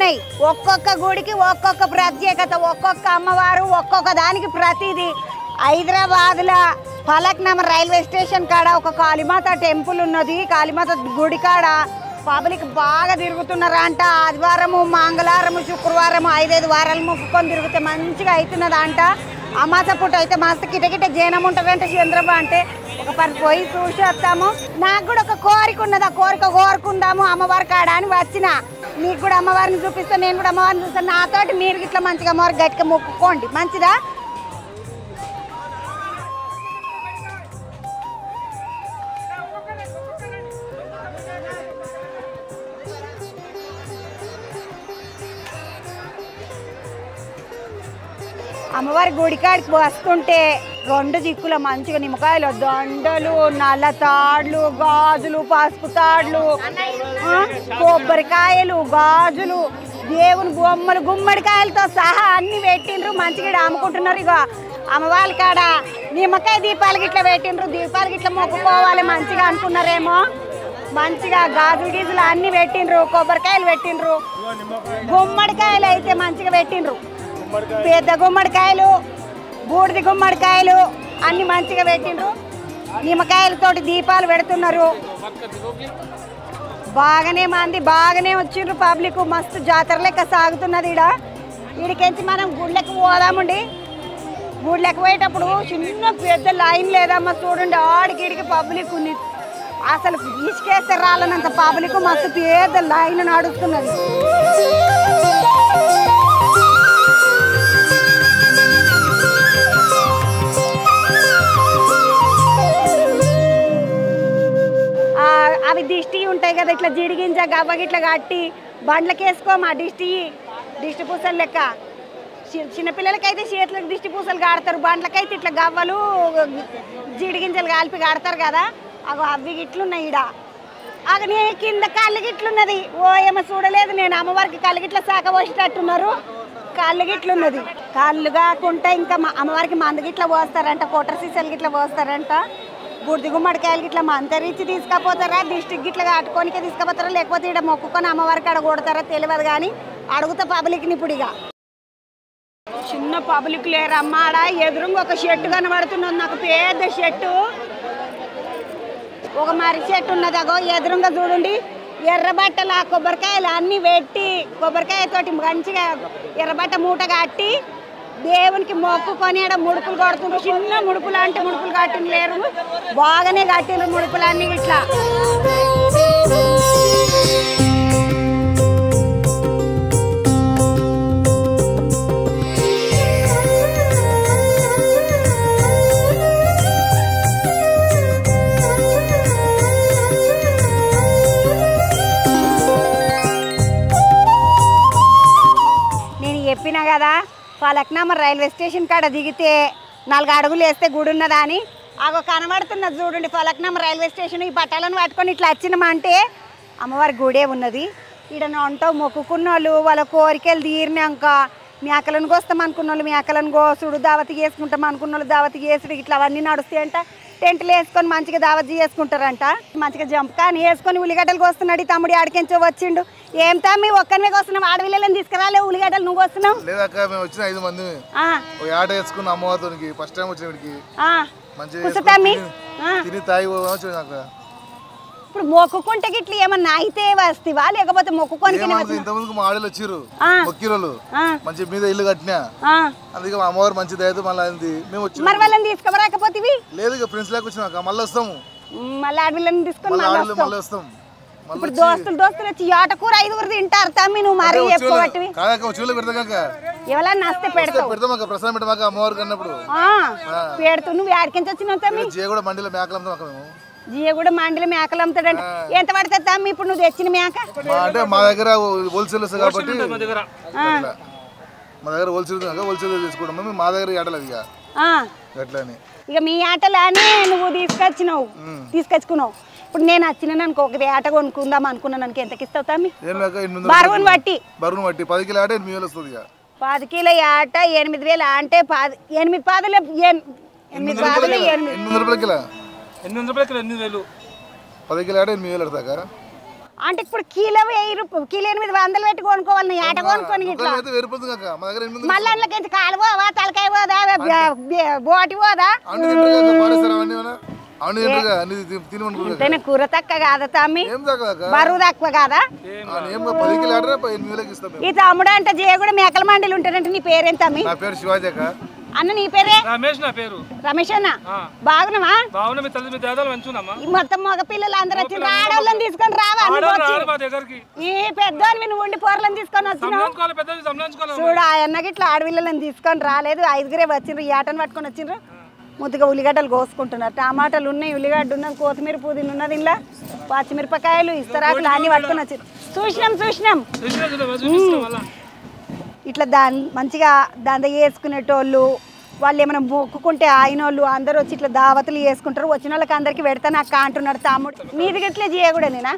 ఉన్నాయి. ఒక్కొక్క గుడికి ఒక్కొక్క ప్రత్యేకత, ఒక్కొక్క అమ్మవారు ఒక్కొక్క దానికి ప్రతిదీ. హైదరాబాద్లో ఫలక్నామా రైల్వే స్టేషన్ కాడ ఒక కాళీమాత టెంపుల్ ఉన్నది. కాళీమాత గుడి కాడ పబ్లిక్ బాగా తిరుగుతున్నారంట. ఆదివారము, మంగళవారము, శుక్రవారము 5-5 వారాలు మొక్కుకొని తిరిగితే మంచిగా అవుతున్నదంట. అమాస పూట అయితే మస్తు కిటకిట జనం ఉంటుందంటే చంద్రబాబు అంటే ఒక పని పోయి చూసి వస్తాము. నాకు కూడా ఒక కోరిక ఉన్నది, ఆ కోరిక కోరుకుందాము అమ్మవారి కాడ అని వచ్చిన. మీకు కూడా అమ్మవారిని చూపిస్తాను, నేను కూడా అమ్మవారిని చూస్తాను. నాతోటి మీరు ఇట్లా మంచిగా అమ్మవారి గట్టిగా మొక్కుకోండి, మంచిదా? అమ్మవారి గుడికాడికి వస్తుంటే 2 దిక్కుల మంచిగా నిమ్మకాయలు, దండలు, నల్ల తాడ్లు, గాజులు, పసుపు తాడ్లు, కొబ్బరికాయలు, గాజులు, దేవుని బొమ్మలు, గుమ్మడికాయలతో సహా అన్ని పెట్టిండ్రు. మంచిగా అమ్ముకుంటున్నారు. ఇక అమ్మవారి కాడ నిమ్మకాయ దీపాలు గిట్లా పెట్టిండ్రు. దీపాలు గిట్లా మొక్కుకోవాలి మంచిగా అనుకున్నారేమో. మంచిగా గాజులు గీజులు అన్ని పెట్టిండ్రు, కొబ్బరికాయలు పెట్టిండ్రు, గుమ్మడికాయలు అయితే మంచిగా పెట్టిండ్రు. పెద్ద గుమ్మడికాయలు, బూడిది గుమ్మడికాయలు అన్ని మంచిగా పెట్టిండ్రు. నిమ్మకాయలతోటి దీపాలు పెడుతున్నారు. బాగానే బాగానే వచ్చిండ్రు. పబ్లిక్ మస్తు జాతర లెక్క సాగుతున్నది. ఈడికెంచి మనం గుళ్ళకి పోదామండి. గుళ్ళకి పోయేటప్పుడు చిన్న పెద్ద లైన్ లేదమ్మా, చూడండి ఆడికిడికి పబ్లిక్ ఉంది. అసలు ఇసుకేస్తే రాలనంత పబ్లిక్ మస్తు పెద్ద లైన్ నడుస్తున్నది. అవి దిష్టి ఉంటాయి కదా, ఇట్లా జిడిగింజ గవ్వ ఇట్లా కట్టి బండ్లకి వేసుకోమా దిష్టి పూసలు లెక్క. చిన్నపిల్లలకైతే చేతులకు దిష్టి పూసలు కాడతారు, బండ్లకైతే ఇట్లా గవ్వలు జిడిగింజలు కలిపి కాడతారు కదా, అవి ఇట్లున్నాయి. అవి నేను కింద కళ్ళు గిట్లున్నది. ఓ ఏమో చూడలేదు నేను. అమ్మవారికి కళ్ళు గిట్ల శాఖ పోసేటట్టున్నారు. కళ్ళు గిట్లున్నది. కళ్ళు కాకుండా ఇంకా అమ్మవారికి మందు గిట్ల పోస్తారంట, కొట్ర సీసాలు గిట్ల పోస్తారంట. బుడిది గుమ్మడికాయలు గిట్లా మంతరించి తీసుకపోతారా, దిష్టికి గిట్లా కట్టుకోనికే తీసుకుపోతారా, లేకపోతే ఇక్కడ మొక్కుకొని అమ్మవారికి అక్కడ కొడతారా తెలియదు. కానీ అడుగుతా పబ్లిక్ని. ఇప్పుడు ఇక చిన్న పబ్లిక్ లేరమ్మా. ఎదురుగా ఒక షెట్టు కనబడుతున్నది నాకు, పెద్ద షెట్టు, ఒక మర్రి చెట్టు ఉన్నది. అగో ఎదురుగా చూడండి. ఎర్రబట్టలు ఆ కొబ్బరికాయలు అన్నీ పెట్టి, కొబ్బరికాయతోటి మంచిగా ఎర్రబట్ట మూట కట్టి దేవునికి మొక్కుకొని ఆడ ముడుపులు కొడుతుండ్రు. చిన్న ముడుపులు అంటే ముడుపులు కట్టిన లేరు, బాగానే కట్టిండ్రు ముడుపులన్నీ ఇట్లా. నేను చెప్పినా కదా, ఫలక్నామా రైల్వే స్టేషన్ కాడ దిగితే 4 అడుగులు వేస్తే గుడి ఉన్నదా అని. అగో కనబడుతున్నది చూడండి ఫలక్నామా రైల్వే స్టేషన్. ఈ పట్టాలను పట్టుకొని ఇట్లా వచ్చినామంటే అమ్మవారి గుడే ఉన్నది. ఇక్కడ ఉంటావు మొక్కుకున్న వాళ్ళు వాళ్ళ కోరికలు తీరినాక మేకలను కోస్తాం అనుకున్న వాళ్ళు మేకలను కోసుడు, దావతి చేసుకుంటాం అనుకున్న వాళ్ళు దావతి చేసుడు ఇట్లా అవన్నీ నడుస్తాయంట. టెంట్లు వేసుకొని మంచిగా దావతి చేసుకుంటారంట. మంచిగా జంపకాని వేసుకొని ఉల్లిగడ్డలు కోస్తున్నాడు. తమ్ముడు ఆడికెంచో వచ్చిండు. ఏం తమ్మి ఒక్కరినే కోస్తున్నావు, ఆడవిల్లని తీసుకురాలే ఉల్లిగడ్డలు నువ్వు వస్తున్నావు? లేదక్క, మేము వచ్చిన 5 మంది ఆట వేసుకున్న అమ్మవారికి ఫస్ట్ టైం వచ్చినడికి తిని తాగి నాకు. ఇప్పుడు మొక్కుకుంటే గిట్ల ఏమన్నా అయితే వస్తావా, లేకపోతే మొక్కుకొని ఇంతమందికి మా ఆడలు వచ్చిర్రు మొక్కిరోళ్ళు మంచి మీద ఇల్లు కట్టినా, అందుకే మా అమ్మవారు మంచి దయతో మళ్ళీ అయింది. మేము వచ్చి మరి వాళ్ళని తీసుకురాకపోతే లేదు, ఇక ఫ్రెండ్స్ లాగా వచ్చినాక మళ్ళీ వస్తాము. మళ్ళీ ఆడవిల్లని తీసుకొని మళ్ళీ వస్తాం. ఇప్పుడు దోస్తులు వచ్చి ఆటకూర 5గురు తింటారు తమ్మి. నువ్వు మరి చెప్పబట్టి ఎవరన్నా వస్తే పెడతాం, ప్రసాదం పెట్టమాక అమ్మవారికి అన్నప్పుడు పెడుతూ. నువ్వు ఆడికించి వచ్చినావు తమ్మి? కూడా మండలి మేకలు అమ్ముతాం. జియ కూడా మండలి మేకలు అమ్ముతాడంట. ఎంత పడుతుంది తమ్మి ఇప్పుడు నువ్వు తెచ్చిన మేక? అంటే మా దగ్గర హోల్సేల్ కాబట్టి మా దగ్గర హోల్సేల్ తీసుకుంటాం. మా దగ్గర ఆటలు అది అట్లని. ఇక మీ ఆటలానే నువ్వు తీసుకొచ్చుకున్నావు. ఇప్పుడు నేను వచ్చిన అనుకో, ఒక ఆట కొనుక్కుందాం అనుకున్నాను అనుకో, ఎంతకి ఇస్తావు తమ్మి? బరువుని బట్టి 10 కిలో ఆట 8,000 వస్తుంది. 10 కిలో ఆట 8,000 అంటే 8 పాదులు 8 పాదులు 800 రూపాయల కిలో. 800 రూపాయల కిలో 8,000. 10 కిలో ఆట 8,000 పడతాక అంటే ఇప్పుడు కిలో 1000 కిలో 800 పెట్టి కొనుక్కోవాలి ఆట కొనుక్కొని ఇట్లా మళ్ళీ అందులోకి కాలు పోవా తలకాయ పోదా బోటి పోదా కూర తక్కువ కాదా తమ్మి బరువు తక్కువ కాదా ఈ తమ్ముడు అంటే జయ కూడా మేకల మండలి ఉంటాడంటే నీ పేరేం తమ్మి అన్న నీ పేరే రమేష్ అన్న బాగున్నావా మొత్తం మగ పిల్లలు అందరూ వచ్చి ఆడవాళ్ళని తీసుకొని రావాలి ఈ పెద్దోని నువ్వు ఉండి పొరలను తీసుకొని వచ్చినావు చూడు ఆయన్నకి ఇట్లా ఆడపిల్లలను తీసుకొని రాలేదు 5గురే వచ్చిండ్రు ఈ ఆటను పట్టుకొని వచ్చిండ్రు ముద్దుగా ఉల్లిగడ్డలు కోసుకుంటున్నారు టమాటాలు ఉన్నాయి ఉల్లిగడ్డ ఉన్నది కొత్తిమీర పుదీనా ఉన్నది ఇలా పచ్చిమిరపకాయలు ఇస్తరాకులు అన్ని పట్టుకొని వచ్చారు చూసినాం ఇట్లా దాన్ని మంచిగా దంద వేసుకునేటోళ్ళు వాళ్ళు ఏమైనా మొక్కుకుంటే ఆయన వాళ్ళు అందరూ వచ్చి ఇట్లా దావతులు వేసుకుంటారు వచ్చిన వాళ్ళకి అందరికి పెడతాను అక్క అంటున్నాడు తమ్ముడు మీది ఇట్లా జియగూడనేనా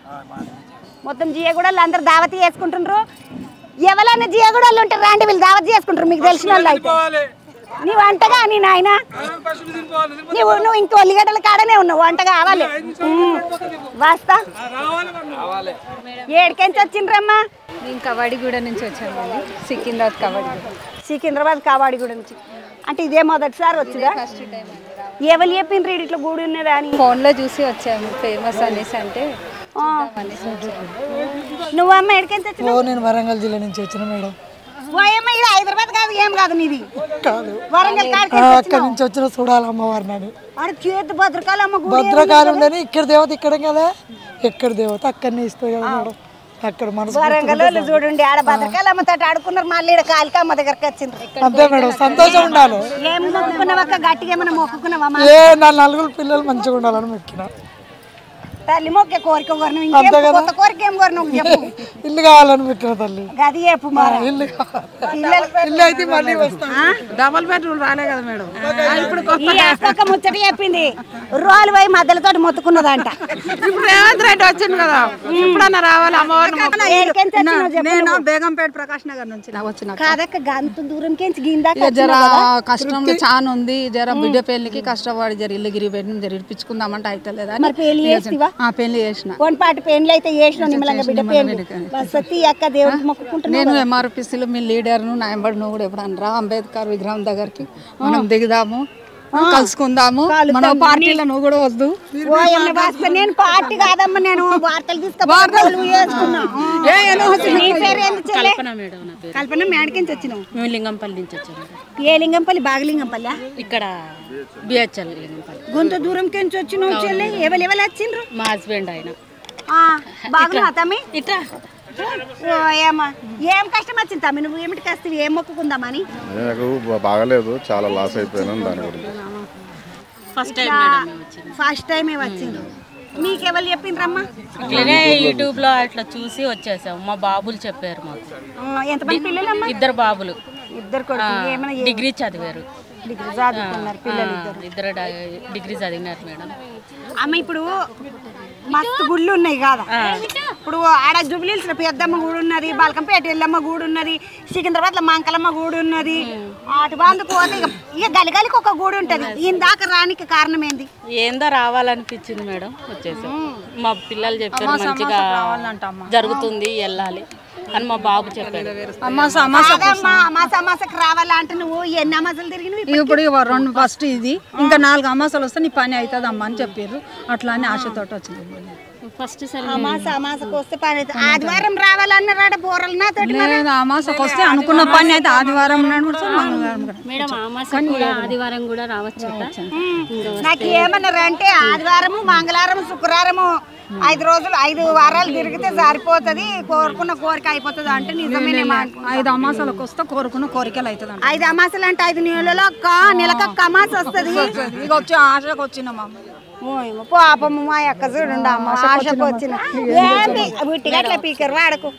మొత్తం జియగూడలు అందరు దావతి వేసుకుంటున్నారు ఎవరన్నా జియగూడలు ఉంటారు రాండి వీళ్ళు దావతి చేసుకుంటారు మీకు తెలిసిన వాళ్ళు అయితే నీ వంటగా నీ నాయన నువ్వు ఇంకో ఉల్లిగడ్డల కాడనే ఉన్నావు వంట కావాలి వస్తా ఏడికెంచి వచ్చిండ్రమ్మా మేము కవాడిగూడ నుంచి వచ్చామండి సికింద్రాబాద్ కవాడిగూడ నుంచి అంటే ఇదే మొదటిసారి వచ్చిందా ఎవరు చెప్పిండ్రు ఇట్లా గుడి ఉన్నదా అని ఫోన్లో చూసి వచ్చాము ఫేమస్ అనేసి అంటే నువ్వమ్మ ఎడికెంచి వచ్చినావు నేను వరంగల్ జిల్లా నుంచి వచ్చిన మేడం హైదరాబాద్ కాదు ఏం కాదు నీది వరంగల్ అక్కడి నుంచి వచ్చిన చూడాలి అమ్మవారిని చేతి భద్రకాళమ్మ భద్రకాళి ఉండని ఇక్కడ దేవత ఇక్కడ కదా ఎక్కడ దేవత అక్కడనే ఇస్తుంది కదా మేడం అక్కడ మనసు వరంగల్ చూడండి ఆడ భద్రకాళమ్మ తోటి ఆడుకున్నారు మళ్ళీ ఇక్కడ కాళికామ్మ దగ్గరకు వచ్చింది అంతే మేడం సంతోషం ఉండాలి ఏం మొక్కుకున్నావక్క గట్టిగా ఏమైనా మొక్కుకున్నావా నా 4 పిల్లలు మంచిగా ఉండాలని మొక్కిన తల్లి మొక్కే కోరిక కొత్త కోరిక ఏం కోరిన చెప్పు ఇల్లు కావాలని పెట్టిన తల్లి గది చెప్పు ఇల్లు ఇల్లు అయితే మళ్ళీ డబల్ బెడ్రూమ్ రాలే కదా మేడం ఇప్పుడు ముచ్చట చెప్పింది రోలు పోయి మధ్యలతో మొత్తుకున్నదంట ఇప్పుడు రేవంత్ రెడ్డి వచ్చింది కదా ఇప్పుడన్నా రావాలి అమ్మవారిని నేను బేగంపేట ప్రకాష్ నగర్ నుంచి వచ్చిన కాదక్క గంత దూరం గిందా జర కష్టంలో చాలా ఉంది జర బిడ్డ పెళ్లికి కష్టపడి జర ఇల్లు గిరి పెట్టి జర ఇడిపించుకుందామంటే అయితే లేదా పెళ్లి చేసిన పాటి పెళ్లి అయితే చేసిన నిమ్మలంగా బిడ్డ పెళ్లి అక్క దేవుడికి మొక్కుకుంటున్నాను నేను ఎంఆర్పిసిలో మీ లీడర్ను నా ఎంబడి నువ్వు కూడా ఎప్పుడు అనరా అంబేద్కర్ విగ్రహం దగ్గరికి మనం దిగుదాము కలుసుకుందాము మన పార్టీలో నువ్వు కూడా వద్దు నేను పార్టీ కాదమ్మా నేను వార్తలు కల్పన మేడకించి వచ్చినావు మేము లింగంపల్లి నుంచి వచ్చాము ఏ లింగంపల్లి బాగలింగంపల్లి ఇక్కడ బిహెచ్ఎల్ లింగంపల్లి కొంత దూరం కించి వచ్చినావు చెల్లి ఎవరు వచ్చిండ్రు మా హస్బెండ్ ఆయన బాగా తమ్మి ఇట్లా ఏమా ఏం కష్టం వచ్చింది తమ్మి నువ్వు ఏమిటి కష్టం ఏం మొక్కుకుందామని నాకు బాగలేదు చాలా లాస్ అయిపోయాను దాని గురించి ఫస్ట్ టైం వచ్చింది మీకు ఎవరు చెప్పిండ్రమ్మా ఇట్లనే యూట్యూబ్ లో అట్లా చూసి వచ్చేసాం మా బాబులు చెప్పారు మాకు ఎంతమంది పిల్లలమ్మా 2 బాబులు డిగ్రీ చదివారు ఇద్దరు డిగ్రీ చదివినారు మేడం అమ్మ ఇప్పుడు మస్తు గుళ్ళు ఉన్నాయి కదా ఇప్పుడు ఆడ జూబ్లీహిల్స్ లో పెద్దమ్మ గుడి ఉన్నది బల్కంపేట ఎల్లమ్మ గుడి ఉన్నది సికింద్రాబాద్ లో మంకలమ్మ గుడి ఉన్నది అటు బాంధు పోతే ఇక గలిగలికి ఒక గుడి ఉంటది ఇందాక రానికి కారణం ఏంది ఏందో రావాలనిపించింది మేడం వచ్చేసాం మా పిల్లలు చెప్పారు మంచిగా జరుగుతుంది వెళ్ళాలి అని మా బాబు చెప్పాడు అమాసకు రావాలంటే నువ్వు ఎన్ని అమాసాలు తిరిగి ఇప్పుడు ఫస్ట్ ఇది ఇంకా 4 అమాసాలు వస్తే నీ పని అవుతుంది అమ్మ అని చెప్పారు అట్లా అని ఆశతో వచ్చింది ఫస్ట్ అమాసకు వస్తే పని అవుతుంది ఆదివారం రావాలన్నారా బోరలు నాతోటి అమాసకు వస్తే అనుకున్న పని అయితే ఆదివారం మేడం ఆదివారం కూడా రావచ్చు నాకు ఏమన్నారు అంటే ఆదివారము మంగళవారం శుక్రవారము 5 వారాలు తిరిగితే సరిపోతుంది కోరుకున్న కోరిక అయిపోతుంది అంటే నిజమే 5 అమాసాలకు వస్తే కోరుకున్న కోరికలు అవుతుంది 5 అమాసాలు అంటే 5 నెలలో నెలకు ఒక్క అమాస వస్తుంది ఇక వచ్చి ఆశకు వచ్చినామా పాపము మా యొక్క చూడండి అమ్మ ఆశకు వచ్చిన వీటికి అట్లా పీకరు వాడకు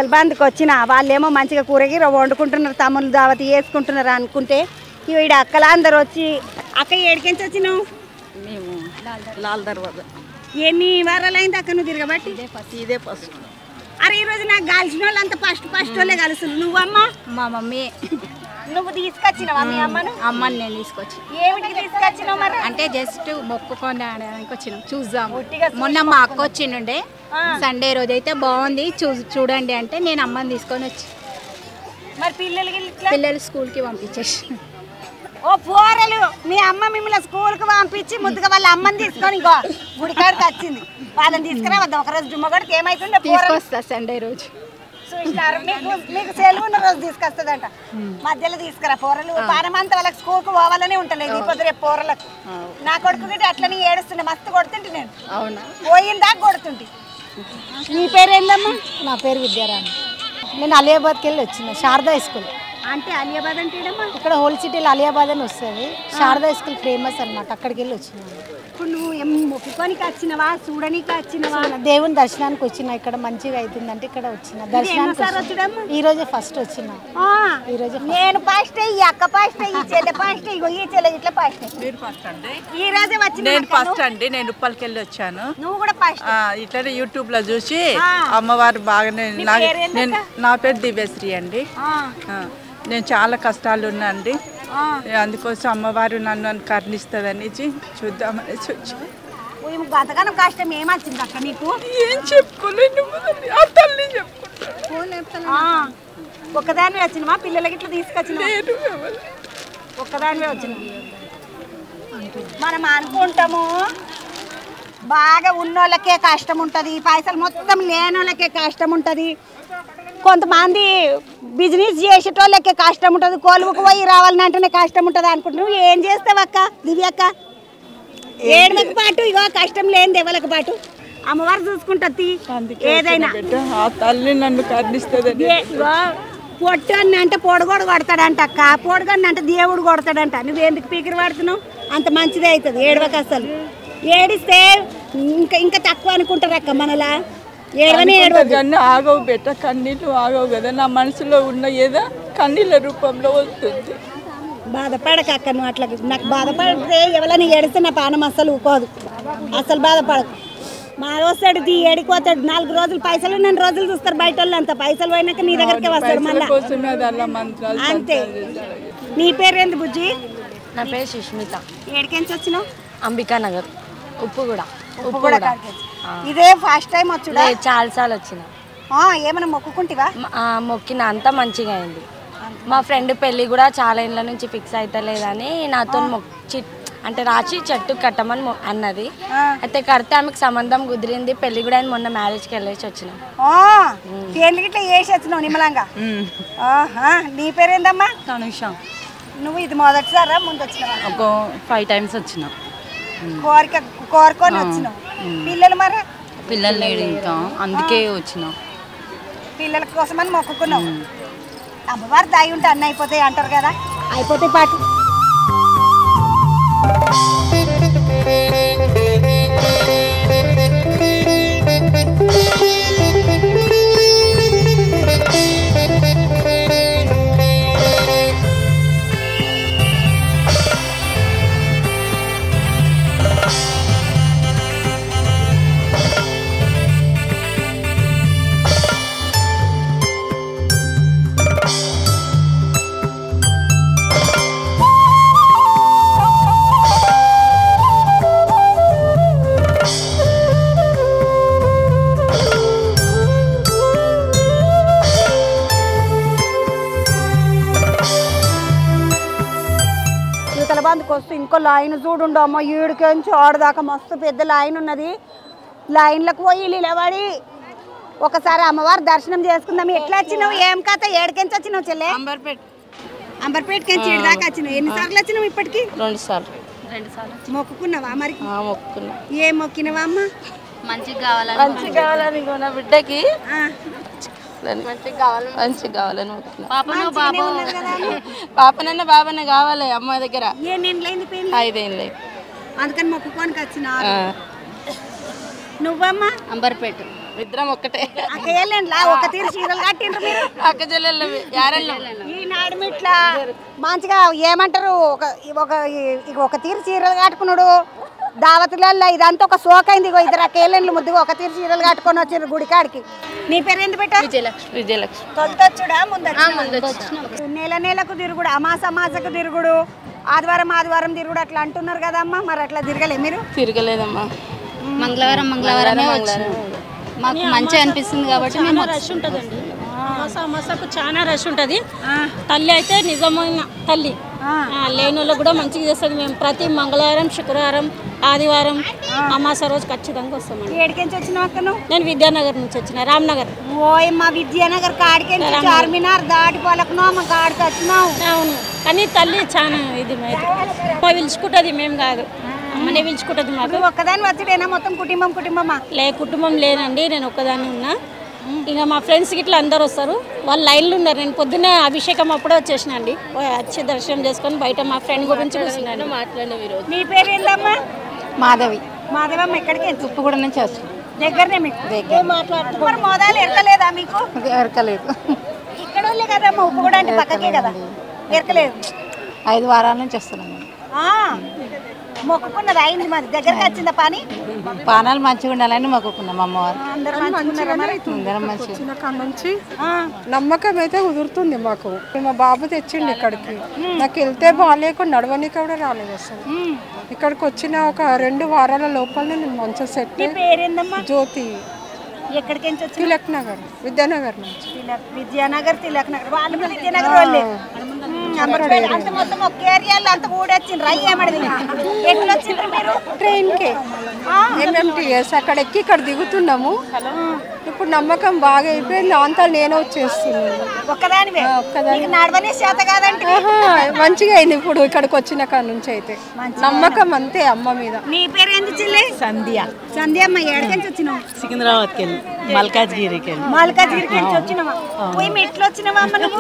యువతల బంధుకు వచ్చిన వాళ్ళేమో మంచిగా కూరగిర వండుకుంటున్నారు, తమ్ముళ్ళు దావతి వేసుకుంటున్నారు అనుకుంటే ఈడ అక్కల అందరు వచ్చి అక్క ఏడికించి వచ్చినావు? మేము లాల్ దర్వాజా. ఎన్ని వారాలు అయింది అక్క నువ్వు తిరగబట్టి? ఇదే ఫస్ట్. అరే ఈరోజు నాకు కలిసిన వాళ్ళు అంత ఫస్ట్ వాళ్ళే కలుస్తుంది. నువ్వమ్మా? మా మమ్మీ. నువ్వు తీసుకొచ్చినావా మీ అమ్మను? అమ్మని నేను తీసుకొచ్చి. ఏమిటికి తీసుకొచ్చినావు మరి? అంటే జస్ట్ మొక్కుకొని ఆడడానికి వచ్చినాం, చూద్దాం. మొన్న మా అక్క వచ్చిండే సండే రోజు అయితే బాగుంది చూడండి అంటే నేను అమ్మని తీసుకొని వచ్చి. మరి పిల్లలు స్కూల్కి పంపించేసి. ఓ పోరలు, మీ అమ్మ మిమ్మల్ని స్కూల్కి పంపించి ముద్దుగా వాళ్ళ అమ్మని తీసుకొని ఇంకో గుడికాడికి వచ్చింది. వాళ్ళని తీసుకురావద్దు ఒకరోజు జుమ్మగడికి ఏమైతుండే తీసుకొస్తా సండే రోజు. చూసినారు మీకు సెలవు ఉన్న రోజు తీసుకొస్తుందంట. మధ్యలో తీసుకురా పోరలు. పానమంతా వాళ్ళకి స్కూల్కి పోవాలని ఉంటలేదు ఈ పొద్దు రేపు పోరలకు. నా కొడుకు గిట్ట అట్లనే ఏడుస్తుండే, మస్తు కొడుతుంటే నేను. అవునా? పోయిందా కొడుతుంటే. నీ పేరేందమ్మా? నా పేరు విద్యారాణి. నేను అలియాబాద్కి వెళ్ళి వచ్చిన శారదా స్కూల్. అంటే అలియాబాద్ అంటే ఇక్కడ హోల్ సిటీలో అలియాబాద్ అని వస్తుంది. శారదా స్కూల్ ఫేమస్ అనమాట, అక్కడికి వెళ్ళి వచ్చినాను. ఇప్పుడు నువ్వు మొక్కుకోనికి వచ్చినవా చూడడానికి వచ్చినవా? దేవుని దర్శనానికి వచ్చిన. ఇక్కడ మంచిగా అవుతుందంటే ఇక్కడ వచ్చిన దర్శనానికి. ఈ రోజే ఫస్ట్ వచ్చిన. ఈ రోజు నేను ఫస్ట్, ఈ అక్క ఫస్ట్, ఈ చెల్లె ఫస్ట్, ఇగో ఈ చెల్లె ఇట్లా ఫస్ట్. ఈ రోజే వచ్చిన. నేను ఫస్ట్ అండి. నేను ఉప్పల్కి వెళ్ళి వచ్చాను. నువ్వు కూడా ఫస్ట్. ఇట్లనే యూట్యూబ్ లో చూసి అమ్మవారు బాగానే. నా పేరు దివ్యశ్రీ అండి. నేను చాలా కష్టాలు ఉన్నా అండి. అందుకోసం అమ్మవారు నన్ను కరుణిస్తుందని చూద్దామని వచ్చి. బతకడం కష్టం ఏమొచ్చింది అక్క నీకు? ఏం చెప్పుకోలేను, ఆ తల్లి చెప్పుకుంటాను. ఒక్కదానివే వచ్చినవా? పిల్లలకి ఇట్లా తీసుకొచ్చినా? ఒక్కదానివే వచ్చిన. మనం అనుకుంటాము బాగా ఉన్నోళ్ళకే కష్టం ఉంటుంది, పైసలు మొత్తం లేనోళ్ళకే కష్టం ఉంటుంది, కొంతమంది బిజినెస్ చేసేటోళ్ళకే కష్టం ఉంటుంది, కొలువుకు పోయి రావాలని అంటేనే కష్టం ఉంటుంది అనుకుంటున్నావు. ఏం చేస్తావు అక్క దివ్యక్క? ఏడవకు పాటు ఇగో కష్టం లేని దేవలకు పాటు అమ్మవారు చూసుకుంటుంది ఏదైనా. తల్లి నన్ను కరుణిస్తుంది. పొట్టని అంటే పొడగొడు కొడతాడంట అక్క, పొడగొని అంటే దేవుడు కొడతాడంట. నువ్వు ఎందుకు పీకిరి పడుతున్నావు? అంత మంచిదే అవుతుంది. ఏడవక అసలు. ఏడిస్తే ఇంకా ఇంకా తక్కువ అనుకుంటారు అక్క మనలా. ఏడవని ఏడవన్నీ ఆగవు బెట్ట, కన్నీళ్ళు ఆగవు కదా. నా మనసులో ఉన్న ఏదో కన్నీళ్ళ రూపంలో వస్తుంది. బాధపడక అక్క నువ్వు అట్లా. నాకు బాధపడితే ఎవరైనా ఏడిస్తే నా పానం అస్సలు ఊకోదు. అస్సలు బాధపడకు. మా వస్తాడు ఏడిపోతాడు 4 రోజులు. పైసలు 2 రోజులు చూస్తారు బయట వాళ్ళు. అంత పైసలు పోయినాక నీ దగ్గరికి వస్తాడు మళ్ళీ. అంతే. నీ పేరేంది బుజ్జి? నా పేరు సుష్మిత. ఏడికెంచి వచ్చినావు? అంబికా నగర్, ఉప్పు కూడా. ఇదే ఫస్ట్ టైం వచ్చుడా? చాలా సార్లు వచ్చిన. ఏమైనా మొక్కుకుంటివా? మొక్కిన అంతా మంచిగా అయింది. మా ఫ్రెండ్ పెళ్ళి కూడా చాలా ఏళ్ళ నుంచి ఫిక్స్ అవుతలేదని నాతో అంటే రాసి చెట్టు కట్టమని అన్నది. అయితే కడితే ఆమెకు సంబంధం కుదిరింది, పెళ్లి కూడా మొన్న మ్యారేజ్కి వెళ్ళేసి వచ్చినాం. పెళ్లి గిట్లా వేసి వచ్చినావు నిమ్మలంగా. నీ పేరేందమ్మా? తనుష. నువ్వు ఇది మొదటిసారా ముందు వచ్చినావా? ఒక 5 times వచ్చిన. కోరుకొని వచ్చినావు. పిల్లలు మరి? పిల్లలు లేడు ఇంకా, అందుకే వచ్చిన. పిల్లల కోసమని మొక్కుకున్నావు. అమ్మవారు దాయి ఉంటే అన్నీ అయిపోతాయి అంటారు కదా, అయిపోతాయి పాటు. బందుకు వస్తూ ఇంకో లైన్ చూడుండు అమ్మ. ఈడికేంచి ఆడదాకా మస్తు పెద్ద లైన్ ఉన్నది. లైన్లకు పోయి నిలబడి ఒకసారి అమ్మవారి దర్శనం చేసుకుందాం. ఎట్లా వచ్చినావు? ఏం కథ? ఏడికెంచి వచ్చినావు చెల్లె? అంబర్పేటకెంచి ఈడి దాకా వచ్చినావు. ఎన్నిసార్లు వచ్చినావు ఇప్పటికి? 2 సార్లు. మొక్కుకున్నావా మరి? మొక్కుకున్నా. ఏం మొక్కినవా అమ్మ? మంచిగా కావాలని నా బిడ్డకి మంచిగా కావాలని పాపనన్న బాబన్న కావాలి అమ్మ దగ్గర. 5 అందుకని మొక్కుకోనికి వచ్చిన. నువ్వమ్మా? అంబర్పేట. ఇద్దరం ఒక్కటే అక్క వెళ్ళండి ఒక తీరు చీరలు కట్టిండ్రు మీరు అక్క చెల్లెళ్ళు యారెళ్ళు ఈనాడు ఇట్లా మంచిగా ఏమంటారు ఒక తీరు చీరలు కట్టుకున్నాడు దావతులలో ఇదంతా ఒక సోకైంది. ఇద్దరు అక్కేళ్ళండ్లు ముద్దుగా ఒక తీరు చీరలు కట్టుకొని వచ్చారు గుడికాడికి. నీ పేరు ఎందుకు పెట్టారు? విజయలక్ష్మి. తొలతొచ్చుడా ముందు నెలకు తిరుగుడు, అమాసకు తిరుగుడు, ఆదివారం తిరుగుడు అట్లా అంటున్నారు కదమ్మా, మరి అట్లా తిరగలే మీరు? తిరగలేదమ్మా, మంగళవారమే వచ్చినాం. మాకు మంచిగా అనిపిస్తుంది కాబట్టి మేము రష్ ఉంటుందండి. అమాసకు చాలా రష్ ఉంటుంది. తల్లి అయితే నిజమైన తల్లి, లేని వాళ్ళు కూడా మంచిగా చేస్తుంది. మేము ప్రతి మంగళవారం, శుక్రవారం, ఆదివారం, అమాస రోజు ఖచ్చితంగా వస్తామండి. ఏడికెంచి వచ్చినావు అక్క నువ్వు? నేను విద్యానగర్ నుంచి వచ్చిన, రామ్నగర్. ఓయమ్మా విద్యానగర్ కాడికెంచి చార్మినార్ దాటి పలకనావు, మా కాడికి వచ్చినావు. అవును, కానీ తల్లి చాలా ఇది పిలుచుకుంటుంది, మేము కాదు, అమ్మనే పిలుచుకుంటుంది మాకు. ఒక్కదాని వచ్చేటేనా మొత్తం కుటుంబమా? కుటుంబం లేనండి, నేను ఒక్కదాన్ని ఉన్నా. ఇక మా ఫ్రెండ్స్కి ఇట్లా అందరు వస్తారు, వాళ్ళు లైన్లు ఉన్నారు. నేను పొద్దున్న అభిషేకం అప్పుడే వచ్చేసిన అండి, వచ్చి దర్శనం చేసుకొని బయట మా ఫ్రెండ్ గురించి మాట్లాడినవి. నీ పేరు ఏందమ్మా? మాధవి. మాధవమ్మ ఎక్కడికి? ఉప్పు కూడా నుంచి వస్తుంది. దగ్గరనే మీకు మాట్లాడుతున్నారు. మరి మోదాలు ఎరకలేదా మీకు? ఎరకలేదు. ఇక్కడ వాళ్ళే కదమ్మా, ఉప్పు కూడా అంటే పక్కకే కదా, ఎరకలేదు. 5 వారాల నుంచి వస్తున్నాం. మొక్కుకున్నది అయింది, మరి దగ్గరకు వచ్చిందా పని? పానాలు మంచిగా ఉండాలని మొక్కుకున్నాం అమ్మవారు. అందరం మంచిగా నుంచి నమ్మకం అయితే కుదురుతుంది మాకు. మా బాబు తెచ్చిండు ఇక్కడికి, నాకు వెళ్తే బాగాలేకుండా నడవనికి కూడా రాలేదు అసలు. ఇక్కడికి వచ్చిన ఒక 2 వారాల లోపలనే నేను మంచిగా సెట్. పేరేందమ్మా? జ్యోతి. ఎక్కడికి వచ్చి? తిలక్ నగర్, విద్యానగర్ నుంచి. విద్యానగర్, తిలక్ నగర్. వాళ్ళు విద్యానగర్ వాళ్ళే. అంత మొత్తం ఒక ఏరియాలో అంత ఊడొచ్చిండ్రు. అయ్యి ఏమడిది ఎట్లా వచ్చిండ్రు మీరు? ట్రైన్కి MMTS అక్కడ ఎక్కి ఇక్కడ దిగుతున్నాము. ఇప్పుడు నమ్మకం బాగా అయిపోయింది, అంతా నేను వచ్చేస్తున్నాను. ఒక్కదానివే? నడవనే చేత కాదంటే మంచిగా అయింది ఇప్పుడు ఇక్కడికి వచ్చిన కాడ నుంచి. అయితే నమ్మకం అంతే అమ్మ మీద. నీ పేరు ఏంది చెల్లి? సంధ్య. సంధ్య అమ్మ ఎక్కడికి వచ్చినావు? సికింద్రాబాద్కి వెళ్ళి, మల్కాజ్గిరికి వెళ్ళి. మల్కాజ్గిరికి వెళ్ళి వచ్చినావా? పోయి ఎట్లా వచ్చినావా అమ్మ నువ్వు?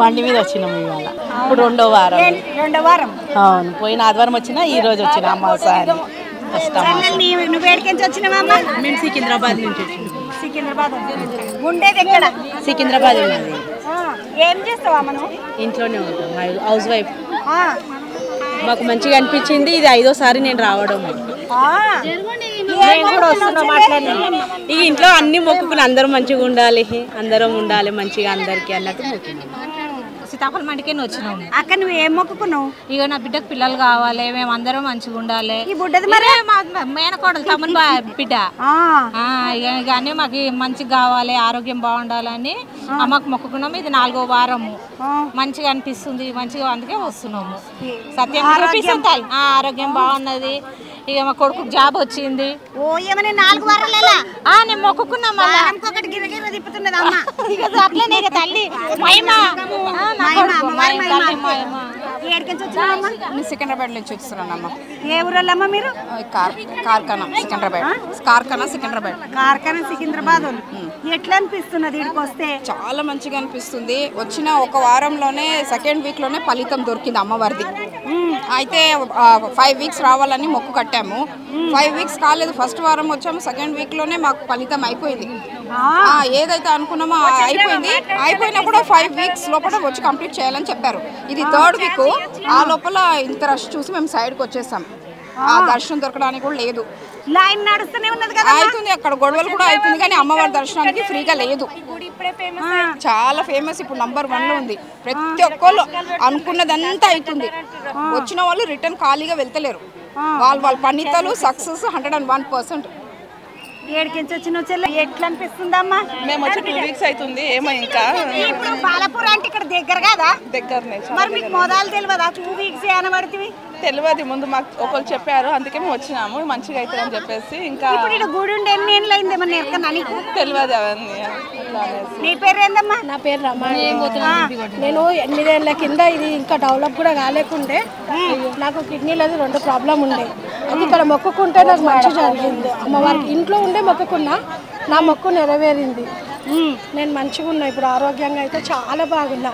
బండి మీద వచ్చినాము ఇవాళ, ఇప్పుడు 2వ వారం. 2వ వారం? అవును, పోయిన ఆదివారం వచ్చినా, ఈ రోజు వచ్చిన అమాసారి. నువ్వు ఏడికెంచి వచ్చినావా అమ్మ? మేము సికింద్రాబాద్ నుంచి వచ్చినాం. సికింద్రాబాద్ ఉండేది ఎక్కడ? సికింద్రాబాద్ ఉన్నది. ఏం చేస్తావా అమ్మ నువ్వు? ఇంట్లోనే ఉంటాం, హౌస్ వైఫ్. మాకు మంచిగా అనిపించింది, ఇది 5వసారి నేను రావడం. ఇక ఇంట్లో అన్ని మొక్కుకుని అందరం మంచిగా ఉండాలి, అందరం ఉండాలి మంచిగా అందరికి అన్నట్టు మొక్కుకున్నాం. సీతాఫల మండికే వచ్చినాము. అక్క నువ్వు ఏం మొక్కుకున్నావు? ఇక నా బిడ్డకు పిల్లలు కావాలి, మేము అందరం మంచిగా ఉండాలి. ఈ బుడ్డది మరి మేనకోడలు తమ్ముని బిడ్డ. ఇక అన్నీ మాకు మంచిగా కావాలి, ఆరోగ్యం బాగుండాలని అమ్మకు మొక్కుకున్నాము. ఇది 4వ వారము. మంచిగా అనిపిస్తుంది, మంచిగా అందుకే వస్తున్నాము. సత్యం ఆరోగ్యం బాగున్నది. ఇక మా కొడుకు జాబ్ వచ్చింది. ఓ ఏమని 4 వారాల నేను మొక్కుకున్నాం. తిప్పుతున్నది అమ్మ. అట్లనే తల్లి సికింద్రాబాద్ నుంచి వస్తున్నానమ్మా. ఏ ఊరమ్మా మీరు? కార్ఖానా సికింద్రాబాద్. కార్ఖానా సికింద్రాబాద్. ఎట్లా అనిపిస్తున్నది ఇక్కడికి వస్తే? చాలా మంచిగా అనిపిస్తుంది. వచ్చిన 1 వారంలోనే 2nd వీక్లోనే ఫలితం దొరికింది అమ్మవారిది. అయితే 5 వీక్స్ రావాలని మొక్కు కట్టాము. 5 వీక్స్ కాలేదు, ఫస్ట్ వారం వచ్చాము, 2nd వీక్లోనే మాకు ఫలితం అయిపోయింది. ఏదైతే అనుకున్నామో అయిపోయింది. అయిపోయినా కూడా 5 వీక్స్ లోపల వచ్చి కంప్లీట్ చేయాలని చెప్పారు. ఇది 3rd వీక్. ఆ లోపల ఇంత రష్ చూసి మేము సైడ్కి వచ్చేసాం. ఆ దర్శనం దొరకడానికి కూడా లేదు, లైన్ నడుస్తూనే ఉన్నది కదా. అవుతుంది, అక్కడ గొడవలు కూడా అవుతుంది, కానీ అమ్మవారి దర్శనానికి ఫ్రీగా లేదు. చాలా ఫేమస్, ఇప్పుడు నంబర్ 1లో ఉంది. ప్రతి ఒక్కళ్ళు అనుకున్నదంతా అవుతుంది. వచ్చిన వాళ్ళు రిటర్న్ ఖాళీగా వెళ్తలేరు. వాళ్ళ పనితలు సక్సెస్ 101%. ఏడికించి వచ్చిన చెల్లె ఎట్లా అనిపిస్తుందమ్మా? మేము వచ్చి 2 వీక్స్ అవుతుంది. ఏమో ఇంకా ఇప్పుడు బాలపూర్ అంటే ఇక్కడ దగ్గర కదా? దగ్గరనే. మరి మీకు మొదలు తెలియదా 2 వీక్స్ అనబడితే? తెలియదు, ముందు మాకు ఒకరు చెప్పారు, అందుకే మేము వచ్చినాము మంచిగా అవుతుంది అని చెప్పేసి. ఇంకా ఇప్పుడు గుడి ఉండి ఎన్ని ఏళ్ళు అయింది ఏమన్నా ఎరకన్నా నీకు? తెలియదు అవన్నీ. నీ పేరు ఏందమ్మా? నా పేరు రమా. నేను 8 ఏళ్ల కింద ఇది ఇంకా డెవలప్ కూడా కాలేకుండే. నాకు కిడ్నీలది 2 ప్రాబ్లం ఉండే. అది ఇక్కడ మొక్కుకుంటే నాకు మంచి జరిగింది. అమ్మవారికి ఇంట్లో ఉండే మొక్కుకున్నా, నా మొక్కు నెరవేరింది. నేను మంచిగా ఉన్నా, ఇప్పుడు ఆరోగ్యంగా అయితే చాలా బాగున్నా.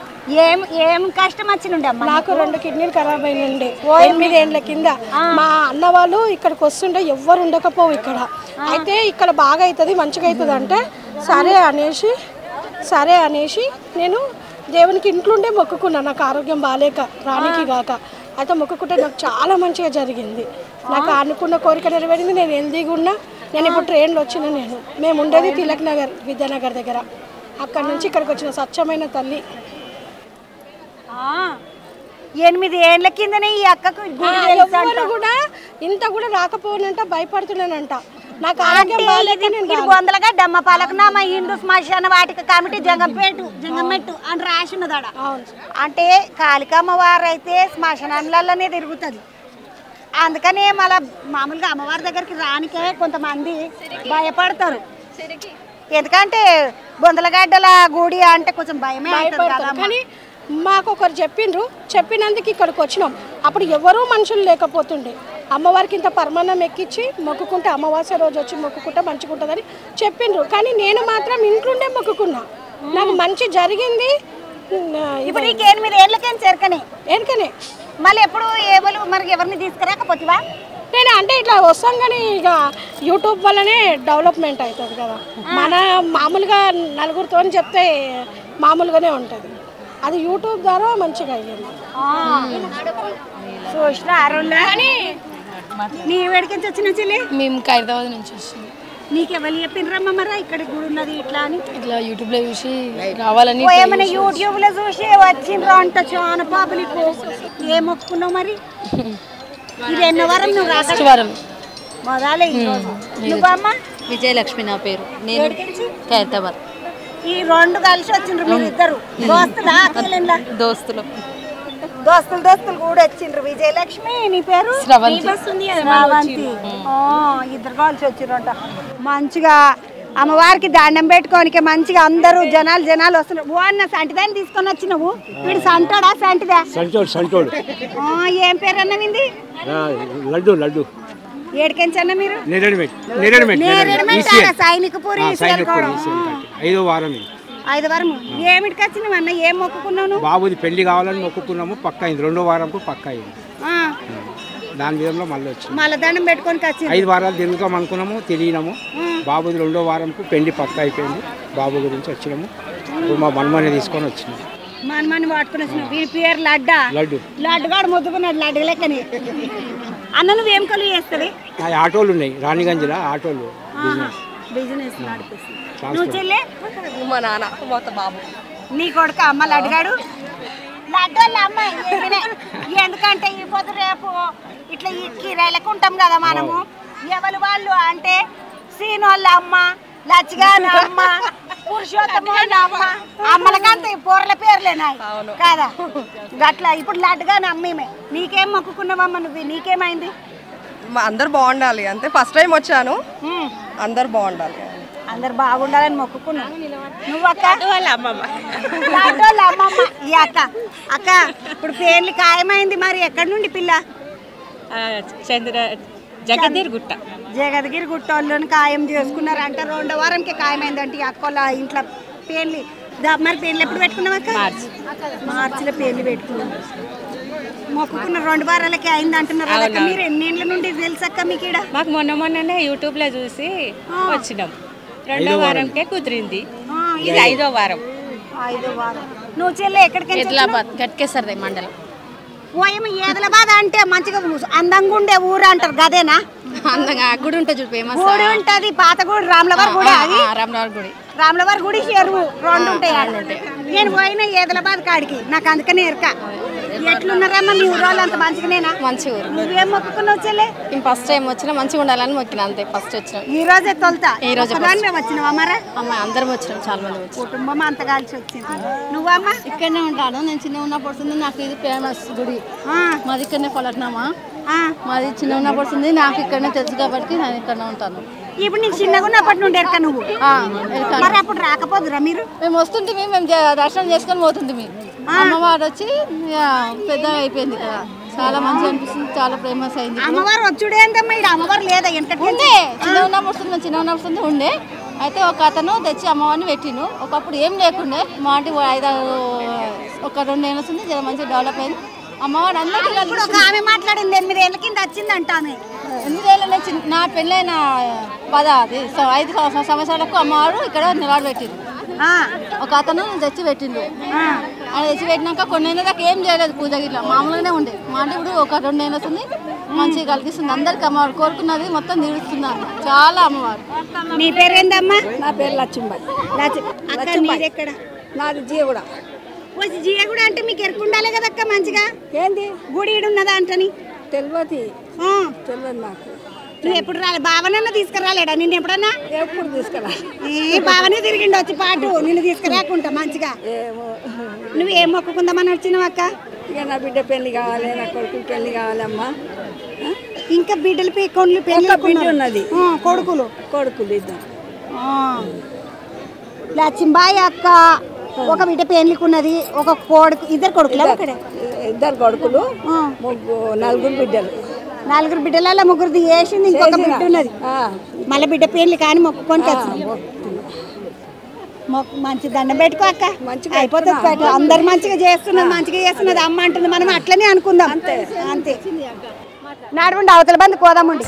ఏం కష్టం వచ్చిండే అమ్మ? నాకు 2 కిడ్నీలు ఖరాబ్ అయినండి 8 ఏళ్ళ కింద. మా అన్న వాళ్ళు ఇక్కడికి వస్తుంటే ఎవ్వరు ఉండకపోవు ఇక్కడ. అయితే ఇక్కడ బాగా అవుతుంది మంచిగా అవుతుంది అంటే సరే అనేసి నేను దేవునికి ఇంట్లోండే మొక్కుకున్నా. నాకు ఆరోగ్యం బాగాలేక రానికి కాక అయితే మొక్కుకుంటే నాకు చాలా మంచిగా జరిగింది. నాకు అనుకున్న కోరిక నెరవేరింది. నేను హెల్దీగా ఉన్నా. నేను ఇప్పుడు ట్రైన్లో వచ్చిన. మేము ఉండేది తిలక్ నగర్ విద్యానగర్ దగ్గర. అక్కడ నుంచి ఇక్కడికి వచ్చిన స్వచ్ఛమైన తల్లి. 8 ఏళ్ల కిందనే ఈ అక్కకు ఎవ్వరు కూడా ఇంత కూడా రాకపోనంట, భయపడుతున్నానంట. నాకు ఆరోగ్యం బాగాలేక నేను బొందలగా డమ్మపాలకునామ హిందూ శ్మశాన వాటిక కమిటీ జంగంమెట్టు అని రాసి ఉన్నదాడ. అంటే కాళికమ్మ వారు అయితే శ్మశానాలలోనే తిరుగుతుంది. అందుకనే మళ్ళీ మామూలుగా అమ్మవారి దగ్గరికి రానికే కొంతమంది భయపడతారు. ఎందుకంటే బొందలగడ్డల గుడి అంటే కొంచెం భయమే అవుతుంది. కానీ మాకు ఒకరు చెప్పినందుకు ఇక్కడికి వచ్చినాం. అప్పుడు ఎవరూ మనుషులు లేకపోతుండే. అమ్మవారికి ఇంత పరమాన్నం ఎక్కించి మొక్కుకుంటే అమావాస్య రోజు వచ్చి మొక్కుకుంటే మంచిగా ఉంటుందని చెప్పిండ్రు. కానీ నేను మాత్రం ఇంట్లోనే మొక్కుకున్నా. నాకు మంచి జరిగింది. ఇప్పుడు నీకు 8 ఏళ్ళకేం ఎరకనే మళ్ళీ ఎప్పుడు ఎవరిని తీసుకురాకపోతేవా? నేను అంటే ఇట్లా వస్తాం కానీ ఇక యూట్యూబ్ వల్లనే డెవలప్మెంట్ అవుతుంది కదా. మన మామూలుగా నలుగురితో చెప్తే మామూలుగానే ఉంటుంది. అది యూట్యూబ్ ద్వారా మంచిగా అయ్యింది. నీ వేడికించి వచ్చిన చెల్లి? మేము హైదరాబాద్ నుంచి వస్తున్నాం. నీకెవరు చెప్పిండ్రమ్మా మరి ఇక్కడ గుడి ఉన్నది ఇట్లా అని? ఇట్లా యూట్యూబ్లో చూసి రావాలని. ఏమైనా యూట్యూబ్లో చూసి వచ్చిండ్రా అంట చాలా పబ్లిక్. ఏం మొక్కున్నావు మరి? ఇది ఎన్నో వారం నువ్వు రాష్ట్ర వారం మొదలే. నువ్వమ్మా? విజయలక్ష్మి నా పేరు. నేను హైదరాబాద్. ఈ 2 కలిసి వచ్చిండ్రు మీరు ఇద్దరు దోస్తులు కూడా వచ్చిండ్రు. విజయలక్ష్మి నీ పేరు? శ్రవంతి. ఇద్దరు కలిసి వచ్చిండ్రంట. మంచిగా అమ్మవారికి దండం పెట్టుకోనికి మంచిగా అందరూ జనాలు వస్తున్నారు. ఓ అన్న సంటిదాన్ని తీసుకొని వచ్చినావు. వీడు సంటాడా సంటిదా? ఏం పేరు అన్నవింది? లడ్డు. ఏడికెంచన్న మీరు? సైనికపూరి 5వ వారం. 5వ వారం. ఏమిటికి వచ్చినావు అన్న? ఏం మొక్కుకున్నావు? బాబుది పెళ్లి కావాలని మొక్కుకున్నాము. పక్క అయింది. 2వ వారంకు పక్క అయింది. దాని విధంలో మళ్ళీ వచ్చింది. మళ్ళీ దండం పెట్టుకొని 5 వారాలు తిరుగుతాం అనుకున్నాము, తెలియనాము. బాబుది 2వ వారంకు పెళ్లి పక్క అయిపోయింది. బాబు గురించి వచ్చినాము. ఇప్పుడు మా మనమని తీసుకొని వచ్చినాము. మనమని పట్టుకుని వచ్చినావు. వీరి పేరు లడ్డుగాడు ముద్దుకున్నాడు లడ్డు లెక్కని. అన్న నువ్వేం కొలు చేస్తుంది? ఆటోలు ఉన్నాయి రాణిగంజ్లో. ఆటోలు బిజినెస్ నడిపిస్తుంది. నువ్వు చెల్లె? మా నాన్న మొత్తం బాబు. నీ కొడుకు అమ్మ లడ్డుగాడు? లడ్డోళ్ళ అమ్మ. ఎందుకంటే ఈ పొద్దు రేపు ఇట్లా ఈ కిరాయిలకు ఉంటాం కదా మనము. ఎవరు వాళ్ళు అంటే సీనోళ్ళ అమ్మ, లచ్చిగాని అమ్మ, పురుషోత్తమోళ్ళ అమ్మ. అమ్మలకంత పూర్ల పేర్లేనాయి కదా గట్లా. ఇప్పుడు లడ్డుగాని అమ్మేమే. నీకేం మొక్కుకున్నావమ్మ నువ్వు? నీకేమైంది? అందరు బాగుండాలి అంతే. ఫస్ట్ టైం వచ్చాను. అందరు బాగుండాలి, అందరు బాగుండాలని మొక్కుకున్నాను. నువ్వు అక్క? వాళ్ళ అమ్మమ్మ. ఈ అక్క ఇప్పుడు పేర్లు ఖాయమైంది. మరి ఎక్కడి నుండి పిల్ల? జగద్గిరి గుట్ట వాళ్ళని ఖాయం చేసుకున్నారంట. 2వ వారంకి ఖాయమైందంటే ఈ అక్క వాళ్ళ ఇంట్లో పేర్లు. మరి పేర్లు ఎప్పుడు పెట్టుకున్నావు అక్క? మార్చిలో పేర్లు పెట్టుకున్నాం. మొక్కుకున్న 2 వారాలకి అయింది అంటున్నారు అక్క. మీరు ఎన్నేళ్ళ నుండి తెలుసక్క మీకు? మాకు మొన్ననే యూట్యూబ్లో చూసి వచ్చినాం. 2వ వారంకే కుదిరింది. ఇది 5వ వారం. నువ్వు చెల్లె ఎక్కడికి? గట్కేసరి మండలం. ఓయమ్మ ఏదలాబాద్ అంటే మంచిగా అందంగా ఉండే ఊరు అంటారు గదేనా? అందంగా గుడి ఉంటుంది చూడు, ఫేమస్ గుడి ఉంటుంది. పాత గుడి రాములవారి గుడి. రాములవారి గుడి చెరువు 2 ఉంటాయి. నేను పోయిన ఏదలాబాద్ కాడికి. నాకు అందుకనే ఎరక. ఎట్లున్నారమ్మా మీ ఊరు వాళ్ళు? అంత మంచిగానేనా? మంచి ఊరు. నువ్వేం మొక్కుకున్నావు చెల్లె? మేము ఫస్ట్ టైం వచ్చినా మంచిగా ఉండాలని మొక్కిన అంతే. ఫస్ట్ వచ్చినాం ఈ రోజే తొలుతా. ఈ రోజు మేము వచ్చినావా? మరి అందరం వచ్చినాం, చాలా మంది వచ్చి. కుటుంబం అంత కలిసి వచ్చింది. నువ్వమ్మా? ఇక్కడనే ఉంటాను. నేను చిన్న ఉన్నప్పుడు నాకు ఇది ఫేమస్ గుడి. మాది ఇక్కడనే పలకనామా. మాది చిన్న ఉన్నప్పుడు నాకు ఇక్కడనే తెలుసు కాబట్టి నేను ఇక్కడనే ఉంటాను. ఇప్పుడు నీకు చిన్నగా ఉన్నప్పటి నుండి ఎరక నువ్వు? మరి అప్పుడు రాకపోదురా మీరు? మేము వస్తుంటే మేము దర్శనం చేసుకొని పోతుంది. అమ్మవారు వచ్చి పెద్దగా అయిపోయింది కదా, చాలా మంచిగా అనిపిస్తుంది. చాలా ఫేమస్ అయింది. అమ్మవారు వచ్చుడే అంతమ్మా. ఇక్కడ అమ్మవారు లేదా? ఉండే చిన్న ఉన్నప్పుడు ఉండే. అయితే ఒక అతను తెచ్చి అమ్మవారిని పెట్టిండు. ఒకప్పుడు ఏం లేకుండే, మా ఆంటీ 2 ఏళ్ళు వస్తుంది, చాలా మంచిగా డెవలప్ అయింది. అమ్మవారు అందరికీ ఆమె మాట్లాడింది 8 ఏళ్ళ కింద వచ్చిందంట. ఆమె 8 ఏళ్ళ నా పెళ్ళైన 5 సంవత్సరాలకు అమ్మవారు ఇక్కడ నిలబెట్టిండు. ఒక అతను తెచ్చి పెట్టిండు. ఆయన తెచ్చి పెట్టినాక కొన్ని ఏళ్ళ దాకా ఏం చేయలేదు, పూజ గిట్లా మామూలుగానే ఉండే. మా అంటే ఇప్పుడు ఒక 2 ఏళ్ళు వస్తుంది, మంచిగా కలిగిస్తుంది. అందరికి అమ్మవారు కోరుకున్నది మొత్తం తీరుస్తున్నారు. చాలా అమ్మవారు. నీ పేరేందమ్మా? నా పేరు లక్ష్మీబాయి. ఎక్కడ? నాది జియగూడ. జియగూడ అంటే మీకు ఎరుకుండాలి కదక్క మంచిగా. ఏంది గుడి ఉన్నదా అంటని తెలియదు నాకు. నువ్వు ఎప్పుడు రాలే? బావనన్న తీసుకురాలేడా నిన్ను ఎప్పుడన్నా? ఎప్పుడు తీసుకురా. బావనే తిరిగిండు వచ్చి పాటు నిన్ను తీసుకురాకుంటా మంచిగా. నువ్వు ఏం మొక్కుకుందామని వచ్చినావు అక్క? ఇక నా బిడ్డ పెళ్లి కావాలి, నా కొడుకు పెళ్లి కావాలమ్మా. ఇంకా బిడ్డలు పెళ్లి ఉన్నది. కొడుకులు ఇద్దరు. లక్ష్మీబాయి అక్క ఒక బిడ్డ పెళ్లికున్నది, ఒక కొడుకు, 2 కొడుకులు. 2 కొడుకులు, 4 బిడ్డలు. 4 బిడ్డలలో 3 చేసింది, ఇంకొక బిడ్డ ఉన్నది. మళ్ళీ బిడ్డ పెళ్లి కానీ మొక్కుకొని మంచి దండం పెట్టుకో అక్క, మంచిగా అయిపోతుంది. అందరు మంచిగా చేస్తున్నది అమ్మ అంటుంది. మనం అట్లనే అనుకుందాం. అంతే. నడవండి అవతల బంది కోదామండి.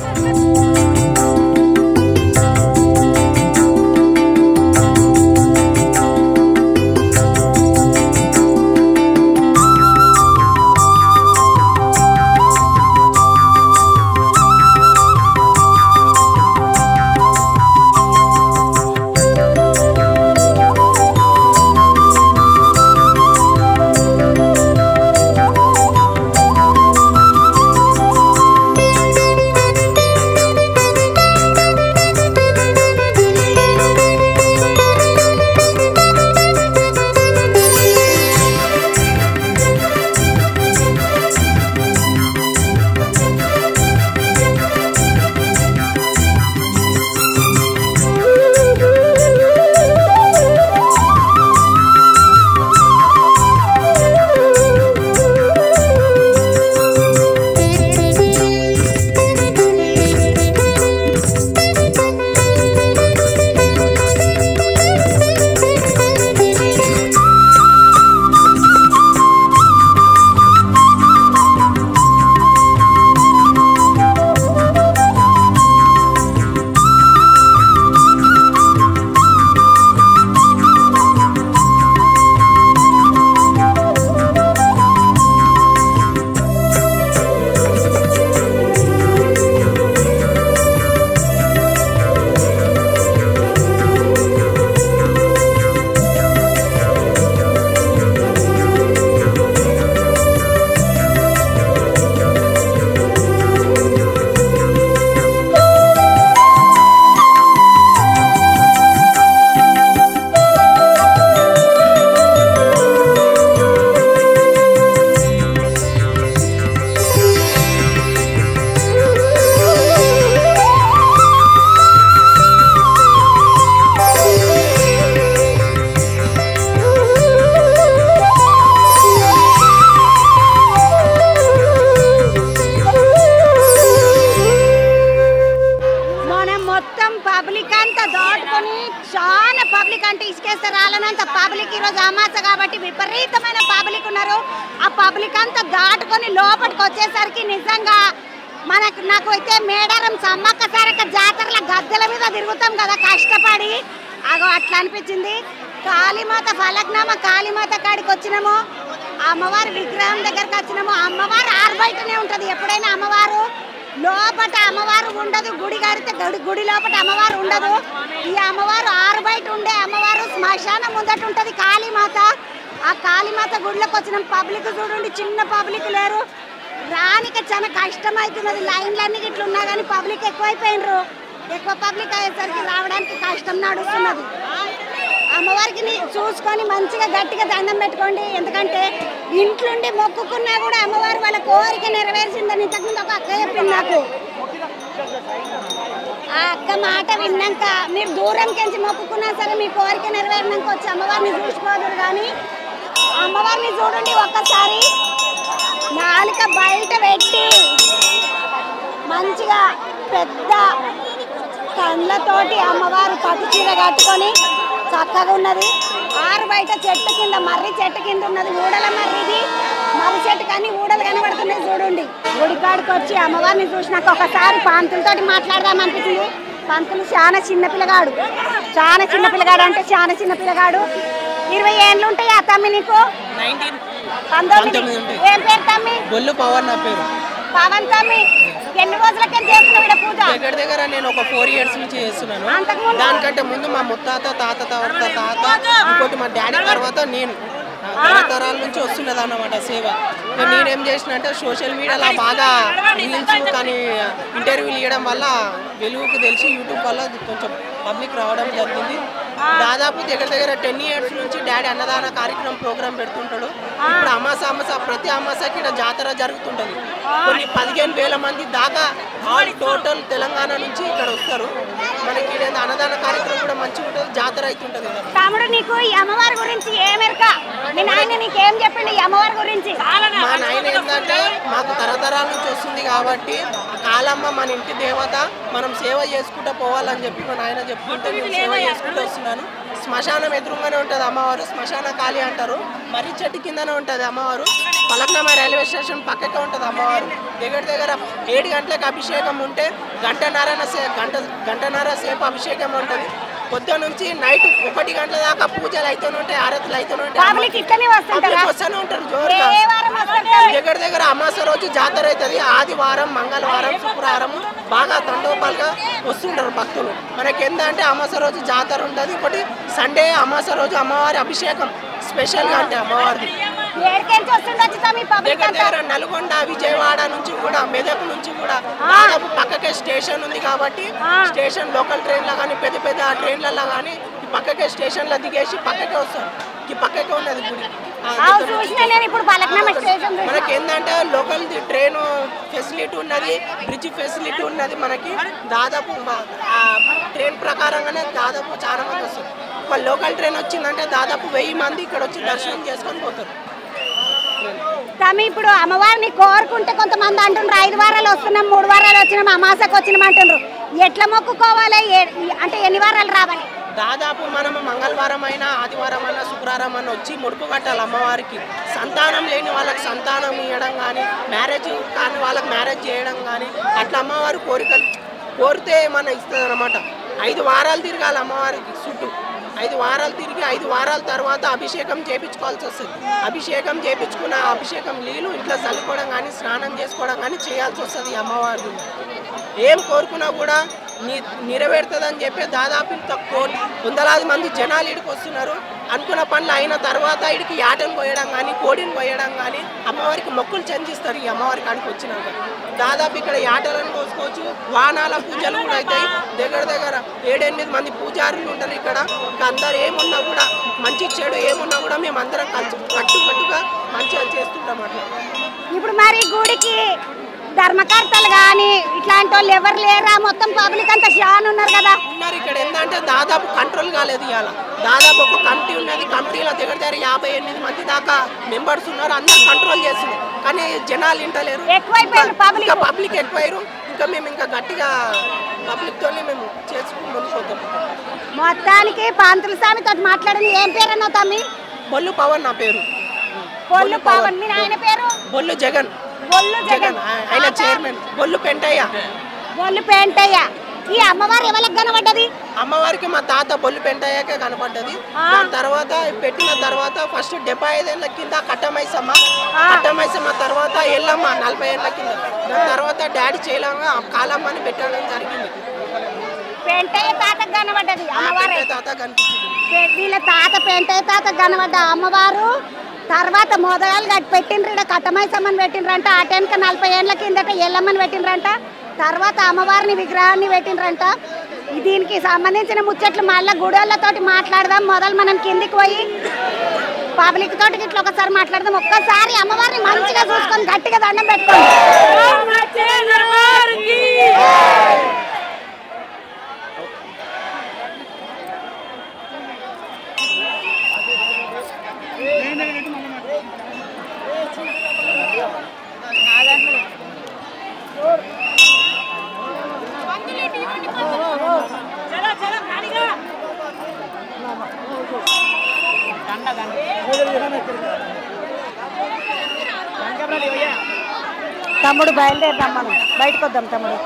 విపరీతమైన పబ్లిక్ ఉన్నారు. ఆ పబ్లిక్ అంతా దాటుకొని లోపలికి వచ్చేసరికి నిజంగా నాకు అయితే మేడారం సమ్మక్క సారక్క జాతరల గద్దెల మీద తిరుగుతాం కదా కష్టపడి, అగో అట్లా అనిపించింది. కాళీమాత ఫలక్నామ కాళీమాత కాడికి వచ్చినాము, అమ్మవారి విగ్రహం దగ్గరకు వచ్చినాము. అమ్మవారు ఆరుబయటనే ఉంటుంది ఎప్పుడైనా. అమ్మవారు లోపట అమ్మవారు ఉండదు, గుడి కడితే గుడి లోపల అమ్మవారు ఉండదు. ఈ అమ్మవారు ఆరుబయట ఉండే అమ్మవారు శ్మశానం ముందట ఉంటుంది కాళీమాత. ఆ కాళీమాత గుడిలోకి వచ్చినాం. పబ్లిక్ చూడండి, చిన్న పబ్లిక్ లేరు, రానికి చాలా కష్టం అవుతున్నది. లైన్లన్నీ ఇట్లా ఉన్నా కానీ పబ్లిక్ ఎక్కువైపోయినరు. ఎక్కువ పబ్లిక్ అయ్యేసరికి రావడానికి కష్టం నడుస్తున్నది. అమ్మవారికి చూసుకొని మంచిగా గట్టిగా దండం పెట్టుకోండి. ఎందుకంటే ఇంట్లోండి మొక్కుకున్నా కూడా అమ్మవారు వాళ్ళ కోరిక నెరవేర్చిందని ఇంతకుముందు ఒక అక్క చెప్పింది నాకు. ఆ అక్క మాట విన్నాక మీరు దూరంకెంచి మొక్కుకున్నా సరే మీ కోరిక నెరవేరినాక వచ్చి అమ్మవారిని చూసుకోదురు. కానీ అమ్మవారిని చూడండి ఒక్కసారి, నాలుక బయట పెట్టి మంచిగా పెద్ద కండ్లతోటి అమ్మవారు పట్టు చీర కట్టుకొని చక్కగా ఉన్నది. ఆరు బయట చెట్టు కింద మర్రి చెట్టు కింద ఉన్నది. ఊడల మర్రిది మర్రి చెట్టు కానీ ఊడలు కనబడుతున్నాయి చూడండి. గుడికాడికి వచ్చి అమ్మవారిని చూసినాక ఒకసారి పంతులతోటి మాట్లాడదామనిపించింది. పంతులు చాలా చిన్న పిల్లగాడు, చాలా చిన్న పిల్లగాడు అంటే చాలా చిన్న పిల్లగాడు. 20 ఏళ్ళు ఉంటాయా తమ్మి నీకు? 19. ఏం పేరు తమ్మి? బొల్లు పవన్ నా పేరు. పవన్ తమ్మి ఎన్ని రోజులకే చేస్తున్నావు ఇక్కడ పూజ? దగ్గర నేను ఒక 4 ఇయర్స్ నుంచి చేస్తున్నాను. దానికంటే ముందు మా ముత్తాత తాత ఇంకోటి మా డాడీ తర్వాత నేను తరతరాల నుంచి వస్తున్నది అన్నమాట సేవ. నేనేం చేసిన అంటే సోషల్ మీడియాలో బాగా రీల్స్ కానీ ఇంటర్వ్యూలు ఇవ్వడం వల్ల వెలుగుకు తెలిసి యూట్యూబ్ వల్ల కొంచెం పబ్లిక్ రావడం జరిగింది. దాదాపు దగ్గర 10 ఇయర్స్ నుంచి డాడీ అన్నదాన కార్యక్రమం ప్రోగ్రామ్ పెడుతుంటాడు. ఇప్పుడు అమాస ప్రతి అమాసకి ఇక్కడ జాతర జరుగుతుంటది. కొన్ని 15,000 మంది దాకా ఆల్ టోటల్ తెలంగాణ నుంచి ఇక్కడ వస్తారు. మనకి అన్నదాన కార్యక్రమం కూడా మంచిగా ఉంటుంది, జాతర అవుతుంటది. తమ్ముడు నీకు ఈ అమ్మవారి గురించి ఏమెరక? మీ నాయన నీకేం చెప్పిండు ఈ అమ్మవారి గురించి? మా నాయన ఏంటంటే మాకు తరతరాల నుంచి వస్తుంది కాబట్టి కాలమ్మ మన ఇంటి దేవత, మనం సేవ చేసుకుంటూ పోవాలని చెప్పి మా నాయన చెప్పుకుంటే నేను సేవ చేసుకుంటూ వస్తున్నాను. శ్మశానం ఎదురుగానే ఉంటుంది అమ్మవారు, శ్మశాన కాళీ అంటారు. మర్రి చెట్టు కిందనే ఉంటుంది అమ్మవారు. పలక్నామా రైల్వే స్టేషన్ పక్కకే ఉంటుంది అమ్మవారు. దగ్గర 7 గంటలకు అభిషేకం ఉంటే గంటన్నర సేపు అభిషేకం ఉంటుంది. పొద్దు నుంచి నైట్ 1 గంటల దాకా పూజలు అయితేనే ఉంటాయి, ఆరతులు అయితేనే ఉంటాయి. వస్తూనే ఉంటారు జోరుగా. దగ్గర అమాస రోజు జాతర అవుతుంది. ఆదివారం, మంగళవారం, శుక్రవారం బాగా తండోపాలుగా వస్తుంటారు భక్తులు. మనకి ఏంటంటే అమాస రోజు జాతర ఉంటుంది. ఇంకోటి సండే అమాస రోజు అమ్మవారి అభిషేకం స్పెషల్గా అంటే అమ్మవారిది. దగ్గర నల్గొండ, విజయవాడ నుంచి కూడా, మెదక్ నుంచి కూడా దాదాపు పక్కకే స్టేషన్ ఉంది కాబట్టి స్టేషన్ లోకల్ ట్రైన్లో కానీ పెద్ద ట్రైన్లలో కానీ పక్కకే స్టేషన్లో దిగేసి పక్కకే వస్తారు. ఈ పక్కకే ఉన్నది గుడి. మనకి ఏంటంటే లోకల్ ట్రైన్ ఫెసిలిటీ ఉన్నది, బ్రిడ్జ్ ఫెసిలిటీ ఉన్నది. మనకి దాదాపు ట్రైన్ ప్రకారంగానే దాదాపు చాలా మంది వస్తారు. ఒక లోకల్ ట్రైన్ వచ్చిందంటే దాదాపు 1000 మంది ఇక్కడ వచ్చి దర్శనం చేసుకొని పోతారు. తమ్మి ఇప్పుడు అమ్మవారిని కోరుకుంటే కొంతమంది అంటున్నారు 5 వారాలు వస్తున్నాం, 3 వారాలు వచ్చినాం, అమాసకు వచ్చినాం అంటున్నారు. ఎట్లా మొక్కుకోవాలి అంటే ఎన్ని వారాలు రావాలి? దాదాపు మనం మంగళవారం అయినా, ఆదివారం అయినా, శుక్రవారం అయినా వచ్చి ముడుపు కట్టాలి అమ్మవారికి. సంతానం లేని వాళ్ళకి సంతానం ఇవ్వడం కానీ, మ్యారేజ్ కాని వాళ్ళకి మ్యారేజ్ చేయడం కానీ, అట్లా అమ్మవారి కోరికలు కోరితే ఏమన్నా ఇస్తుంది అనమాట. 5 వారాలు తిరగాలి అమ్మవారికి చుట్టూ. 5 వారాలు తిరిగి 5 వారాల తర్వాత అభిషేకం చేయించుకోవాల్సి వస్తుంది. అభిషేకం చేయించుకున్న అభిషేకం నీళ్ళు ఇంట్లో చల్లుకోవడం కానీ, స్నానం చేసుకోవడం కానీ చేయాల్సి వస్తుంది అమ్మవారు. ఏం కోరుకున్నా కూడా నెరవేరుతుందని చెప్పి దాదాపు వందలాది మంది జనాలు ఇక్కడికి వస్తున్నారు. అనుకున్న పనులు అయిన తర్వాత ఇక్కడికి యాటను పోయడం కానీ, కోడిని పోయడం కానీ అమ్మవారికి మొక్కులు చెందిస్తారు. ఈ అమ్మవారికి అడికి వచ్చినాక దాదాపు ఇక్కడ యాటలను కోసుకోవచ్చు. వాహనాల పూజలు కూడా అవుతాయి. దగ్గర 7-8 మంది పూజారులు ఉంటారు ఇక్కడ. అందరు ఏమున్నా కూడా, మంచి చెడు ఏమున్నా కూడా మేము అందరం కట్టుగా మంచిగా చేస్తుంటాం అట్లా. ఇప్పుడు మరి గుడికి ధర్మకర్తలు కానీ ఇట్లాంటి వాళ్ళు ఎవరు లేరా? మొత్తం పబ్లిక్ అంతా షాన్ ఉన్నారు కదా. ఉన్నారు ఇక్కడ. ఏంటంటే దాదాపు కంట్రోల్ కాలేదు ఇవాళ. దాదాపు ఒక కమిటీ ఉన్నది. కమిటీలో దగ్గర 58 మంది దాకా మెంబర్స్ ఉన్నారు. అందరూ కంట్రోల్ చేస్తున్నారు. కానీ జనాలు ఇంటలేరు, పబ్లిక్ ఎక్కువయ్యారు. మేము ఇంకా గట్టిగా పబ్లిక్తోనే మేము చేసుకుని ముందుకు. మొత్తానికి పంతుల స్వామితో మాట్లాడింది. ఏం పేరు అన్నావు తమ్మి? బొల్లు పవన్ నా పేరు. బొల్లు పవన్. మీ నాయన పేరు? బొల్లు జగన్. ఆయన చైర్మన్. బొల్లు పెంటయ్య. ఈ అమ్మవారు ఎవరికి కనబడ్డది? అమ్మవారికి మా తాత బొల్లు పెంటయ్యకే కనబడ్డది. దాని తర్వాత పెట్టిన తర్వాత ఫస్ట్ 75 ఏళ్ల కింద కట్టమైసమ్మ తర్వాత ఎల్లమ్మ 40 ఏళ్ల కింద. దాని తర్వాత డాడీ చేయలంగా కాలమ్మని పెట్టడం జరిగింది. పెంటయ్య తాతకు కనబడ్డది అమ్మవారు. తాత కనిపించింది. వీళ్ళ తాత పెంటయ్య తాతకు కనబడ్డ అమ్మవారు. తర్వాత మొదలు పెట్టిండ్రు, కట్టమైసమ్మని పెట్టిండ్రంట. ఆ టైంకి 40 ఏళ్ల కిందట ఎల్లమ్మని పెట్టిండ్రంట. తర్వాత అమ్మవారిని విగ్రహాన్ని పెట్టిండ్రంట. దీనికి సంబంధించిన ముచ్చట్లు మళ్ళీ గుడోళ్ళతోటి మాట్లాడదాం. మొదలు మనం కిందికి పోయి పబ్లిక్ తోటి ఇట్లా ఒకసారి మాట్లాడదాం. ఒక్కసారి అమ్మవారిని మంచిగా చూసుకొని గట్టిగా దండం పెట్టుకోండి. తమ్ముడు బయలుదేరుదాం, మనం బయటకు వద్దాం తమ్ముడు.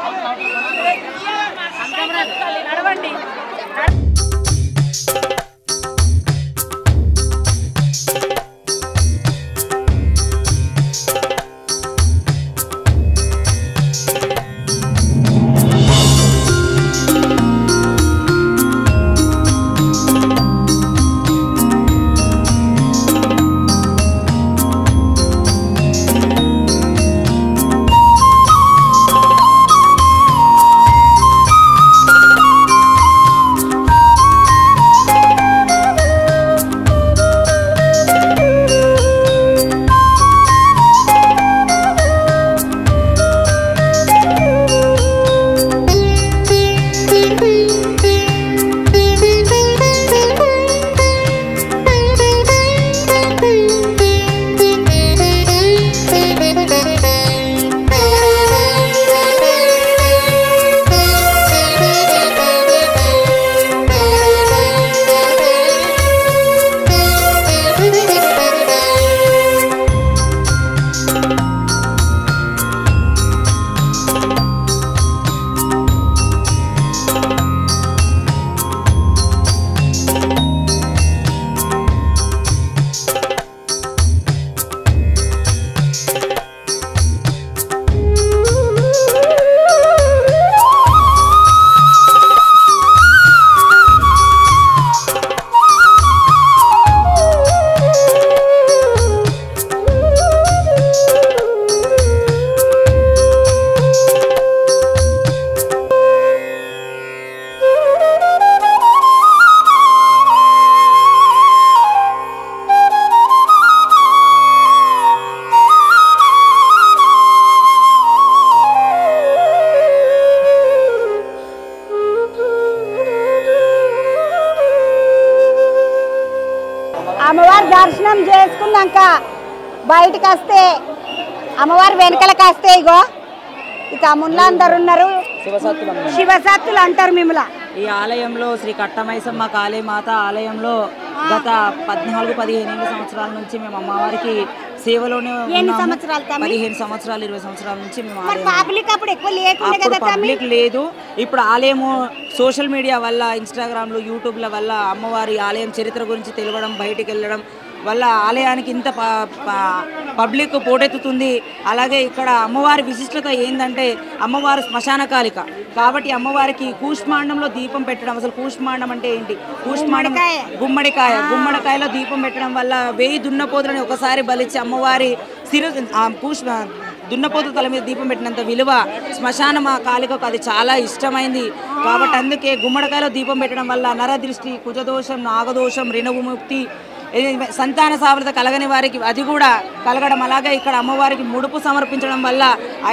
నడవండి. అమ్మవారి దర్శనం చేసుకున్నాక బయటకు వస్తే అమ్మవారి వెనకలకు వస్తే ఇగో ఈ తమ్ముళ్ళు అందరు ఉన్నారు, శివసత్తులు అంటారు మిమ్మల్ని. ఈ ఆలయంలో శ్రీ కట్టమైసమ్మ కాళీమాత ఆలయంలో గత 14-15 సంవత్సరాల నుంచి మేము అమ్మవారికి సేవలోనే 15 సంవత్సరాలు 20 సంవత్సరాల నుంచి మేము పబ్లిక్ లేదు. ఇప్పుడు ఆలయము సోషల్ మీడియా వల్ల, ఇన్స్టాగ్రామ్లో, యూట్యూబ్ల వల్ల అమ్మవారి ఆలయం చరిత్ర గురించి తెలియడం, బయటికి వెళ్ళడం వల్ల ఆలయానికి ఇంత పబ్లిక్ పోటెత్తుతుంది. అలాగే ఇక్కడ అమ్మవారి విశిష్టత ఏంటంటే అమ్మవారు శ్మశానకాలిక కాబట్టి అమ్మవారికి కూష్మాండంలో దీపం పెట్టడం. అసలు కూష్మాండం అంటే ఏంటి? కూష్మాండం గుమ్మడికాయలో దీపం పెట్టడం వల్ల 1000 దున్నపోతులని ఒకసారి బలిచ్చి అమ్మవారి దున్నపోతు తల మీద దీపం పెట్టినంత విలువ శ్మశాన కాలికకు అది చాలా ఇష్టమైంది. కాబట్టి అందుకే గుమ్మడికాయలో దీపం పెట్టడం వల్ల నరదృష్టి, కుజదోషం, నాగదోషం, రిణవిముక్తి, సంతాన సాఫల్యత కలగని వారికి అది కూడా కలగడం. అలాగే ఇక్కడ అమ్మవారికి ముడుపు సమర్పించడం వల్ల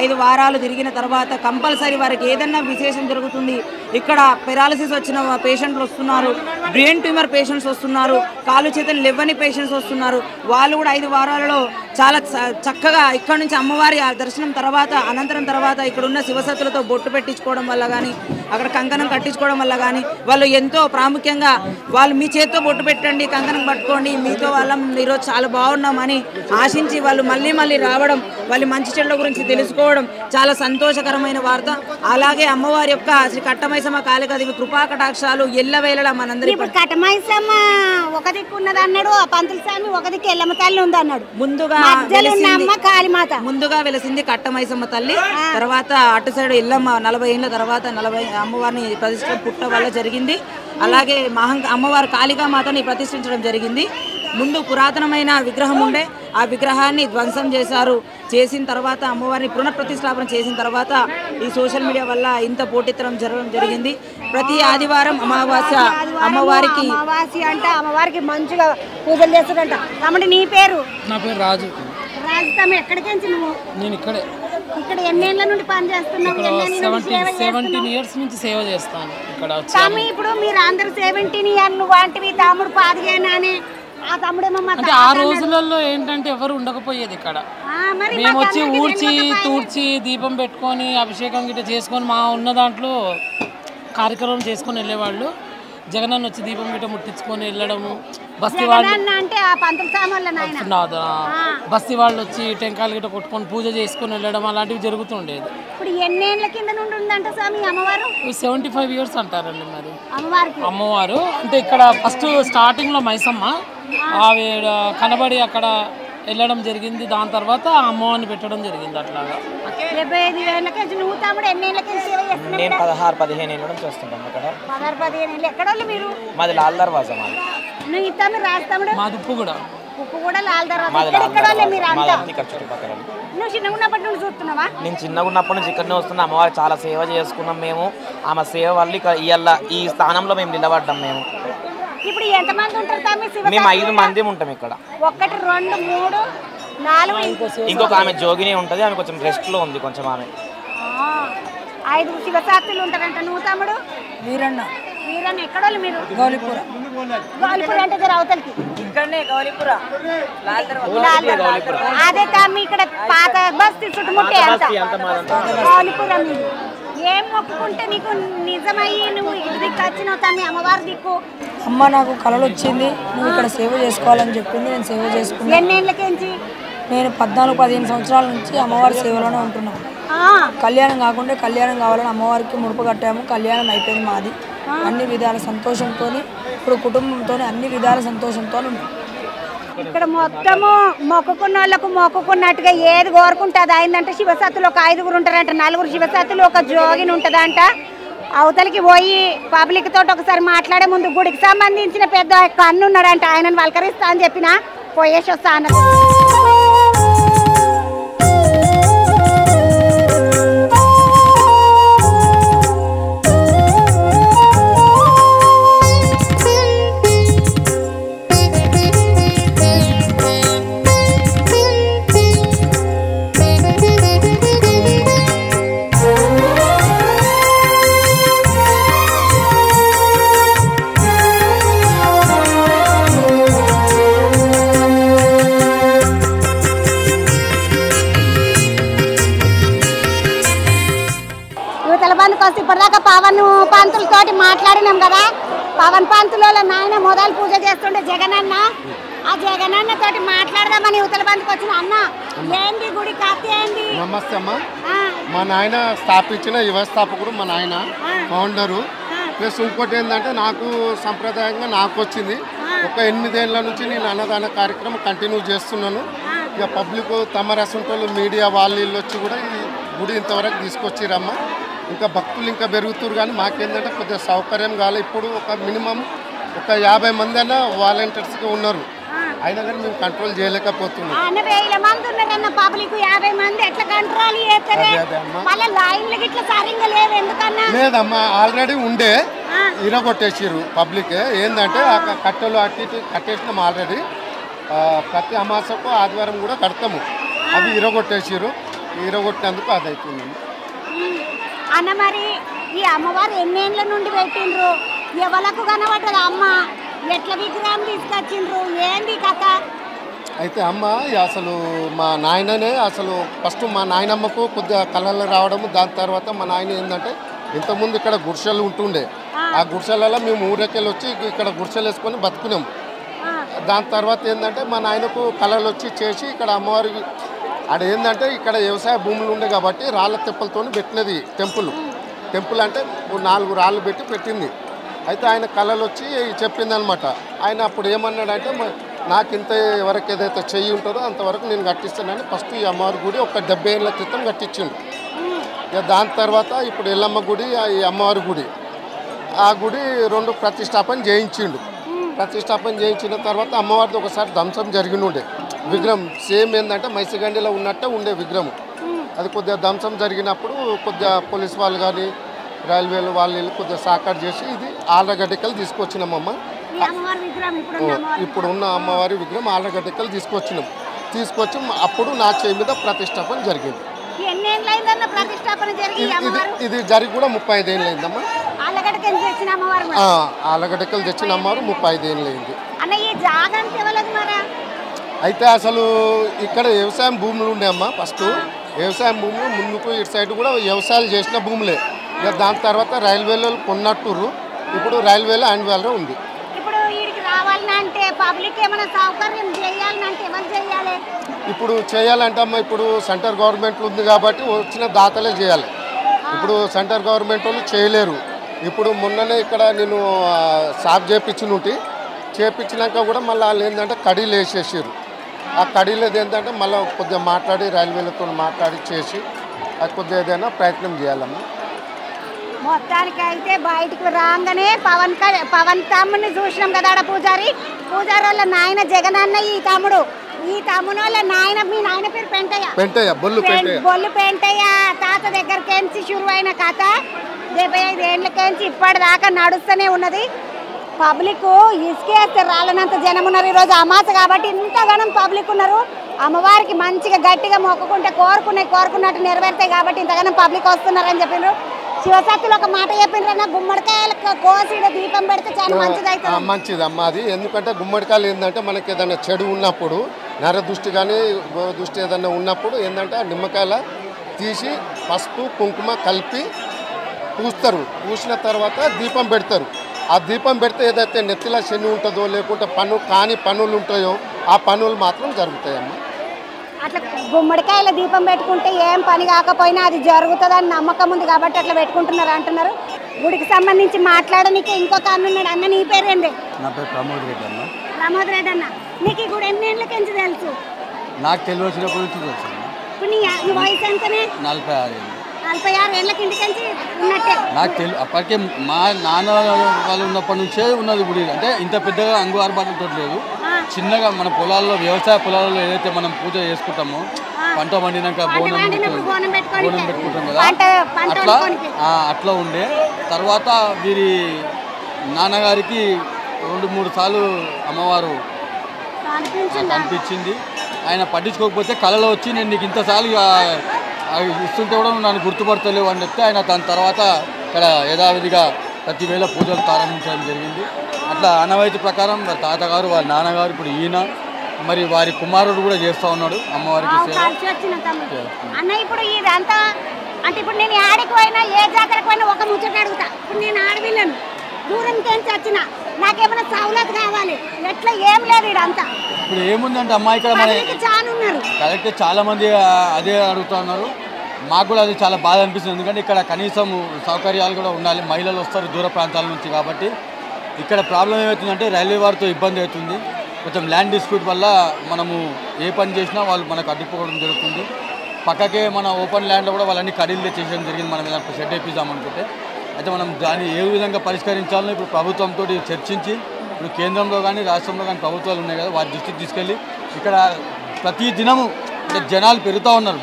5 వారాలు తిరిగిన తర్వాత కంపల్సరీ వారికి ఏదన్నా విశేషం జరుగుతుంది. ఇక్కడ పెరాలసిస్ వచ్చిన పేషెంట్లు వస్తున్నారు, బ్రెయిన్ ట్యూమర్ పేషెంట్స్ వస్తున్నారు, కాలు చేతులు లేవని పేషెంట్స్ వస్తున్నారు. వాళ్ళు కూడా 5 వారాలలో చాలా చక్కగా ఇక్కడ నుంచి అమ్మవారి దర్శనం తర్వాత అనంతరం తర్వాత ఇక్కడ ఉన్న శివసత్తులతో బొట్టు పెట్టించుకోవడం వల్ల కానీ, అక్కడ కంకణం కట్టించుకోవడం వల్ల కానీ వాళ్ళు ఎంతో ప్రాముఖ్యంగా వాళ్ళు మీ చేతితో బొట్టు పెట్టండి, కంకణం పట్టుకోండి, మీతో వాళ్ళం ఈరోజు చాలా బాగున్నామని ఆశించి వాళ్ళు మళ్ళీ రావడం, వాళ్ళు మంచి చెడ్ల గురించి తెలుసుకోవడం చాలా సంతోషకరమైన వార్త. అలాగే అమ్మవారి యొక్క శ్రీ కట్టమైసమ్మ కాళికాదేవి కృపా కటాక్షాలు ఎల్లవేళలా మనందరి. కట్టమైసమ్మ ఒక దిక్కు ఉన్నది అన్నాడు, పంతుల స్వామి ఒక దిక్కు ఎల్లమ్మ తల్లి ఉంది అన్నాడు. ముందుగా వెలిసింది కట్టమైసమ్మ తల్లి, తర్వాత అటు సైడ్ ఎల్లమ్మ 40 ఏళ్ళ తర్వాత 40 అమ్మవారిని ప్రతిష్ఠ పుట్ట వల్ల జరిగింది. అలాగే అమ్మవారి కాళికామాతని ప్రతిష్ఠించడం జరిగింది. ముందు పురాతనమైన విగ్రహం ఉండే, ఆ విగ్రహాన్ని ధ్వంసం చేశారు. చేసిన తర్వాత అమ్మవారిని పునఃప్రతిష్టాపన చేసిన తర్వాత ఈ సోషల్ మీడియా వల్ల ఇంత పోటీతనం జరగడం జరిగింది. ప్రతి ఆదివారం అమావాస్య అమ్మవారికి అంటే అమ్మవారికి మంచిగా పూజలు చేస్తారంట. తమ్ముడు నీ పేరు? నా పేరు రాజు. రాజు తమ్ముడు ఎక్కడికి నువ్వు? నేను ఇక్కడే. ఇక్కడ ఎన్నేళ్ల నుండి పని చేస్తున్నావు? 17 ఇయర్స్ నుంచి సేవ చేస్తాను ఇక్కడ. ఇప్పుడు మీరు అందరూ 17 ఇయర్స్ వాంటివి, తమ్ముడు 15 అని. ఆ తమ్ముడేమో అంటే ఆ రోజులలో ఏంటంటే ఎవరు ఉండకపోయేది ఇక్కడ. మేము వచ్చి ఊడ్చి తూడ్చి దీపం పెట్టుకొని అభిషేకం గిట్ట చేసుకొని మా ఉన్న దాంట్లో కార్యక్రమం చేసుకొని వెళ్ళేవాళ్ళు. జగనన్న వచ్చి దీపం గిట్ట ముట్టించుకొని వెళ్ళడము, బస్తీ వాళ్ళు అంటే ఆ పంతులు సామాన్ల నాయన బస్తీ వాళ్ళు వచ్చి టెంకాయలు గిట్ట కొట్టుకొని పూజ చేసుకొని వెళ్ళడం అలాంటివి జరుగుతుండేది. ఇప్పుడు ఎన్నేళ్ల కింద నుండి ఉందంట స్వామి అమ్మవారు? 75 years అంటారండి. మరి అమ్మవారు అంటే ఇక్కడ ఫస్ట్ స్టార్టింగ్ లో మైసమ్మ ఆవిడ కనబడి అక్కడ వెళ్ళడం జరిగింది. దాని తర్వాత అమ్మవారిని పెట్టడం జరిగింది. అట్లాగా 75 ఏళ్ళకి నువ్వు తమ్ముడు ఎన్నేళ్ళకి సేవ చేస్తున్నావు? నేను 16-15 ఏళ్ళ నుంచి వస్తుంటాను ఇక్కడ. 16-15 ఏళ్ళు. ఎక్కడ వాళ్ళు మీరు? మాది లాల్ దర్వాజా. మాది నువ్వు ఇస్తాము రాస్తాముడు? మాది ఉప్పు కూడా లాల్ దర్వాజా. ఎక్కడ వాళ్ళు మీరు అంతా? ఇక్కడ చుట్టుపక్కల. నువ్వు చిన్నగా ఉన్నప్పటి నుండి చూస్తున్నావా? నేను చిన్నగా ఉన్నప్పటి నుంచి ఇక్కడనే వస్తున్నా. అమ్మవారు చాలా సేవ చేసుకున్నాం మేము. ఆమె సేవ వల్ల ఇవాళ ఈ స్థానంలో మేము నిలబడ్డాం. మేము ఇప్పుడు ఎంతమంది ఉంటారు తమ్మి? మేము 5 మంది ఉంటాం ఇక్కడ. 1 2 3 4 ఇంకొక ఆమె జోగిని ఉంటుంది. ఆమె కొంచెం రెస్ట్ లో ఉంది. కొంచెం ఆమె 5 శివశాస్త్రులు ఉంటారంట. నువ్వు తమ్ముడు? వీరన్న ఎక్కడ వాళ్ళు మీరు? గౌలిపుర అంటే జర అవతలకి ఇక్కడనే గౌలిపుర. అదే తమ్మి ఇక్కడ పాత బస్తీ చుట్టుముట్టే అంత గౌలిపుర. మీరు ఏం మొక్కుకుంటే నీకు నిజమయ్యి నువ్వు ఇటు దిక్కు వచ్చినావు తమ్మి? అమ్మవారి దిక్కు. అమ్మ నాకు కళలు వచ్చింది, నువ్వు ఇక్కడ సేవ చేసుకోవాలని చెప్పింది. నేను సేవ చేసుకున్నాను. ఎన్నేళ్ళకేంచి? నేను 14-15 సంవత్సరాల నుంచి అమ్మవారి సేవలోనే ఉంటున్నాను. కళ్యాణం కాకుండా కళ్యాణం కావాలని అమ్మవారికి ముడుపు కట్టాము. కళ్యాణం అయిపోయింది మాది. అన్ని విధాల సంతోషంతో, ఇప్పుడు కుటుంబంతో అన్ని విధాల సంతోషంతో ఉంటాం. ఇక్కడ మొత్తము మొక్కుకున్న వాళ్ళకు మొక్కుకున్నట్టుగా ఏది కోరుకుంటే అది అయిందంటే శివసత్తులు ఒక 5 ఉంటారంట. 4 శివసత్తులు ఒక జోగిని ఉంటుందంట. అవతలికి పోయి పబ్లిక్ తోటి ఒకసారి మాట్లాడే ముందు గుడికి సంబంధించిన పెద్ద కన్ను ఉన్నాడంట. ఆయనను వల్కరిస్తా అని చెప్పిన పోయేసి వస్తా అన్నది. ఇప్పటిదాకా పవన్ పంతులతోటి మాట్లాడినాం కదా. పవన్ పంతుల నాయన మొదలు పూజ చేస్తుండే జగనన్న. ఆ జగనన్న తోటి మాట్లాడదామని యువతల బంధుకు వచ్చిన అన్న. ఏంది గుడి కథ ఏంది? నమస్తే అమ్మ. మా నాయన స్థాపించిన వ్యవస్థాపకుడు మా నాయన, ఫౌండరు. ప్లస్ ఇంకోటి ఏంటంటే నాకు సంప్రదాయంగా నాకు వచ్చింది. ఒక 8 ఏళ్ళ నుంచి నేను అన్నదాన కార్యక్రమం కంటిన్యూ చేస్తున్నాను. ఇక పబ్లిక్ తమ రసంటోళ్ళు మీడియా వాళ్ళు వచ్చి కూడా ఈ గుడి ఇంతవరకు తీసుకొచ్చిరమ్మ. ఇంకా భక్తులు ఇంకా పెరుగుతారు. కానీ మాకేంటంటే కొద్దిగా సౌకర్యం కావాలి. ఇప్పుడు ఒక మినిమం ఒక 50 మంది అయినా వాలంటీర్స్గా ఉన్నారు. అయినా కానీ మేము కంట్రోల్ చేయలేకపోతున్నాం. లేదమ్మా, ఆల్రెడీ ఉండే ఇరగొట్టేసారు పబ్లిక్. ఏంటంటే కట్టెలు అట్టి ఇటు కట్టేసినాం ఆల్రెడీ. ప్రతి అమాసకు ఆదివారం కూడా కడతాము. అవి ఇరగొట్టేసారు. ఇరగొట్టినందుకు అది అవుతుంది అన్న. మరి ఈ అమ్మవారు ఎన్నేళ్ళ నుండి పెట్టిండ్రు? ఎవలకు కనబడ్డది అమ్మ? ఎట్లా విగ్రహం తీసుకొచ్చిండ్రు? ఏంది కథ? అయితే అమ్మ అసలు మా నాయననే అసలు ఫస్ట్ మా నాయనమ్మకు కొద్దిగా కళలు రావడము. దాని తర్వాత మా నాయన ఏంటంటే ఇంతకుముందు ఇక్కడ గుడిసెలు ఉంటుండే. ఆ గుడిసెలలో మేము ఊరేకెళ్ళి వచ్చి ఇక్కడ గుడిసెలు వేసుకొని బతుకున్నాము. దాని తర్వాత ఏంటంటే మా నాయనకు కళలు వచ్చి చేసి ఇక్కడ అమ్మవారికి ఆడ ఏంటంటే ఇక్కడ వ్యవసాయ భూములు ఉండే కాబట్టి రాళ్ళ తెప్పలతో పెట్టినది టెంపుల్ అంటే 4 రాళ్ళు పెట్టింది. అయితే ఆయన కళలు వచ్చి చెప్పిందనమాట. ఆయన అప్పుడు ఏమన్నాడంటే నాకు ఇంత వరకు ఏదైతే చెయ్యి ఉంటుందో అంతవరకు నేను కట్టిస్తానని ఫస్ట్ ఈ అమ్మవారి గుడి ఒక 70 ఏళ్ళ క్రితం కట్టించిండు. ఇక దాని తర్వాత ఇప్పుడు ఎల్లమ్మ గుడి, ఈ అమ్మవారి గుడి, ఆ గుడి 2 ప్రతిష్టాపన చేయించిండు. ప్రతిష్టాపన చేయించిన తర్వాత అమ్మవారిది ఒకసారి ధ్వంసం జరిగినుండే విగ్రహం. సేమ్ ఏంటంటే మైసిగండిలో ఉన్నట్టే ఉండే విగ్రహం. అది కొద్దిగా ధ్వంసం జరిగినప్పుడు కొద్దిగా పోలీస్ వాళ్ళు కానీ రైల్వేలు వాళ్ళు కొద్దిగా సాకారు చేసి ఇది ఆళ్ళగడ్డకలు తీసుకొచ్చినామమ్మ. ఇప్పుడు ఉన్న అమ్మవారి విగ్రహం ఆళ్ళగడ్డకలు తీసుకొచ్చి అప్పుడు నా చేయి మీద ప్రతిష్టాపన జరిగింది. ఇది జరిగి కూడా 35 ఏళ్ళు అయిందమ్మా. ఆళ్ళగడ్డకలు తెచ్చిన అమ్మవారు 35 ఏళ్ళు అయింది. అయితే అసలు ఇక్కడ వ్యవసాయం భూములు ఉండే అమ్మ. ఫస్ట్ వ్యవసాయం భూములు ముందుకు ఇటు సైడ్ కూడా వ్యవసాయాలు చేసిన భూములే. ఇక దాని తర్వాత రైల్వేలో కొన్నట్టుర్రు. ఇప్పుడు రైల్వేలో యాన్యువల్ ఉంది. ఇప్పుడు వీడికి రావాలని అంటే పబ్లిక్ ఏమైనా సౌకర్యం చేయాలని అంటే ఎవరు చేయాలి? ఇప్పుడు చేయాలంటే అమ్మ ఇప్పుడు సెంటర్ గవర్నమెంట్ ఉంది కాబట్టి వచ్చిన దాతలే చేయాలి. ఇప్పుడు సెంటర్ గవర్నమెంట్ వాళ్ళు చేయలేరు. ఇప్పుడు మొన్ననే ఇక్కడ నేను సాఫ్ చేపించినాక కూడా మళ్ళీ వాళ్ళు ఏంటంటే కడీలు వేసేసారు. ఆ కడీలేదు ఏంటంటే మళ్ళీ కొద్దిగా మాట్లాడి రైల్వేలతో మాట్లాడి చేసి అది కొద్దిగా ఏదైనా ప్రయత్నం చేయాలమ్మా. మొత్తానికి అయితే బయటకు రాగానే పవన్ తమ్ముడిని చూసినాం కదా ఆడ పూజారి వాళ్ళ నాయన జగన్ అన్న ఈ తమ్ముడు వాళ్ళ నాయన మీ నాయన పేరు పెంటయ్య బొల్లు పెంటయ్య తాత దగ్గరకేంచి షురు అయిన కథ 75 ఏళ్ళకేంచి ఇప్పటిదాకా నడుస్తూనే ఉన్నది. పబ్లిక్ ఇసుకేస్తే రాళ్ళనంత జనం ఉన్నారు. ఈరోజు అమాస కాబట్టి ఇంతగానం పబ్లిక్ ఉన్నారు. అమ్మవారికి మంచిగా గట్టిగా మొక్కుకుంటే కోరుకున్నట్టు నెరవేరుతాయి కాబట్టి ఇంతగానం పబ్లిక్ వస్తున్నారని చెప్పిండ్రు. శివశక్తులు ఒక మాట చెప్పిండ్రు, గుమ్మడికాయలకు కోసి దీపం పెడితే చాలా మంచిది అవుతుంది. మంచిదమ్మ అది. ఎందుకంటే గుమ్మడికాయలు ఏంటంటే మనకి ఏదైనా చెడు ఉన్నప్పుడు నరదృష్టి కానీ దృష్టి ఏదైనా ఉన్నప్పుడు ఏంటంటే ఆ నిమ్మకాయల తీసి పసుపు కుంకుమ కలిపి పూస్తారు. పూసిన తర్వాత దీపం పెడతారు. ఆ దీపం పెడితే ఏదైతే నెత్తిలో శని ఉంటుందో లేకుంటే పనులు ఉంటాయో ఆ పనులు మాత్రం జరుగుతాయమ్మా. అట్లా గుమ్మడికాయల దీపం పెట్టుకుంటే ఏం పని కాకపోయినా అది జరుగుతుందని నమ్మకం ఉంది కాబట్టి అట్లా పెట్టుకుంటున్నారు అంటున్నారు. గుడికి సంబంధించి మాట్లాడడానికి ఇంకొక అన్న ఉన్నాడు. అన్న నీ పేరేంటి? నా పేరు ప్రమోద్ రెడ్డి అన్న. ప్రమోద్ రెడ్డి అన్న, నీకు ఈ గుడి ఎన్ని ఏళ్ళకి తెలుసు? నాకు తెలియచ్చినప్పటి నుంచి తెలుసు. ఇప్పుడు నీ వయసు ఎంతనే? 46 ఏళ్ళు. 46 ఏళ్ళ కిందకి ఉన్నట్టే. నాకు అప్పటికే మా నాన్న వాళ్ళు ఉన్నప్పటి నుంచే ఉన్నది గుడి. అంటే ఇంత పెద్దగా అంగువారబాటుతో లేదు, చిన్నగా మన పొలాల్లో వ్యవసాయ పొలాల్లో ఏదైతే మనం పూజ చేసుకుంటామో పంట పండినాక బోనం పెట్టుకుంటాం కదా అట్లా ఉండే. తర్వాత వీరి నాన్నగారికి 2-3 సార్లు అమ్మవారు కనిపించింది. ఆయన పట్టించుకోకపోతే కళలో వచ్చి నేను నీకు ఇంతసార్లు ఇస్తుంటే కూడా నన్ను గుర్తుపడతలేవు అని చెప్తే ఆయన దాని తర్వాత ఇక్కడ యథావిధిగా ప్రతి వేళ పూజలు ప్రారంభించడం జరిగింది. అట్లా ఆనవాయితీ ప్రకారం వారి తాతగారు వాళ్ళ నాన్నగారు ఇప్పుడు ఈయన మరి వారి కుమారుడు కూడా చేస్తూ ఉన్నాడు అమ్మవారికి సేవ. అన్న ఇప్పుడు ఇదంతా అంటే ఇప్పుడు నేను ఆడికి పోయినా ఏ జాతరకు పోయినా ఒక ముచ్చట అడుగుతా. ఇప్పుడు నేను ఆడవిళ్ళను దూరంకేంచి వచ్చిన నాకేమైనా సౌలత్ కావాలి, ఎట్లా ఏం లేదు ఇదంతా. ఇప్పుడు ఏముందంటే అమ్మాయి ఇక్కడ కరెక్ట్ చాలా మంది అదే అడుగుతూ ఉన్నారు. మాకు కూడా అది చాలా బాధ అనిపిస్తుంది. ఎందుకంటే ఇక్కడ కనీసం సౌకర్యాలు కూడా ఉండాలి. మహిళలు వస్తారు దూర ప్రాంతాల నుంచి కాబట్టి ఇక్కడ ప్రాబ్లం ఏమవుతుందంటే రైల్వే వారితో ఇబ్బంది అవుతుంది. కొంచెం ల్యాండ్ డిస్ప్యూట్ వల్ల మనము ఏ పని చేసినా వాళ్ళు మనకు అడ్డుకోవడం జరుగుతుంది. పక్కకే మన ఓపెన్ ల్యాండ్లో కూడా వాళ్ళని కడీలు చేయడం జరిగింది. మనం ఏదైనా షెడ్ వేపిద్దామనుకుంటే అయితే మనం దాన్ని ఏ విధంగా పరిష్కరించాలని ఇప్పుడు ప్రభుత్వంతో చర్చించి ఇప్పుడు కేంద్రంలో కానీ రాష్ట్రంలో కానీ ప్రభుత్వాలు ఉన్నాయి కదా వారి దృష్టికి తీసుకెళ్ళి ఇక్కడ ప్రతి దినము జనాలు పెరుగుతూ ఉన్నారు.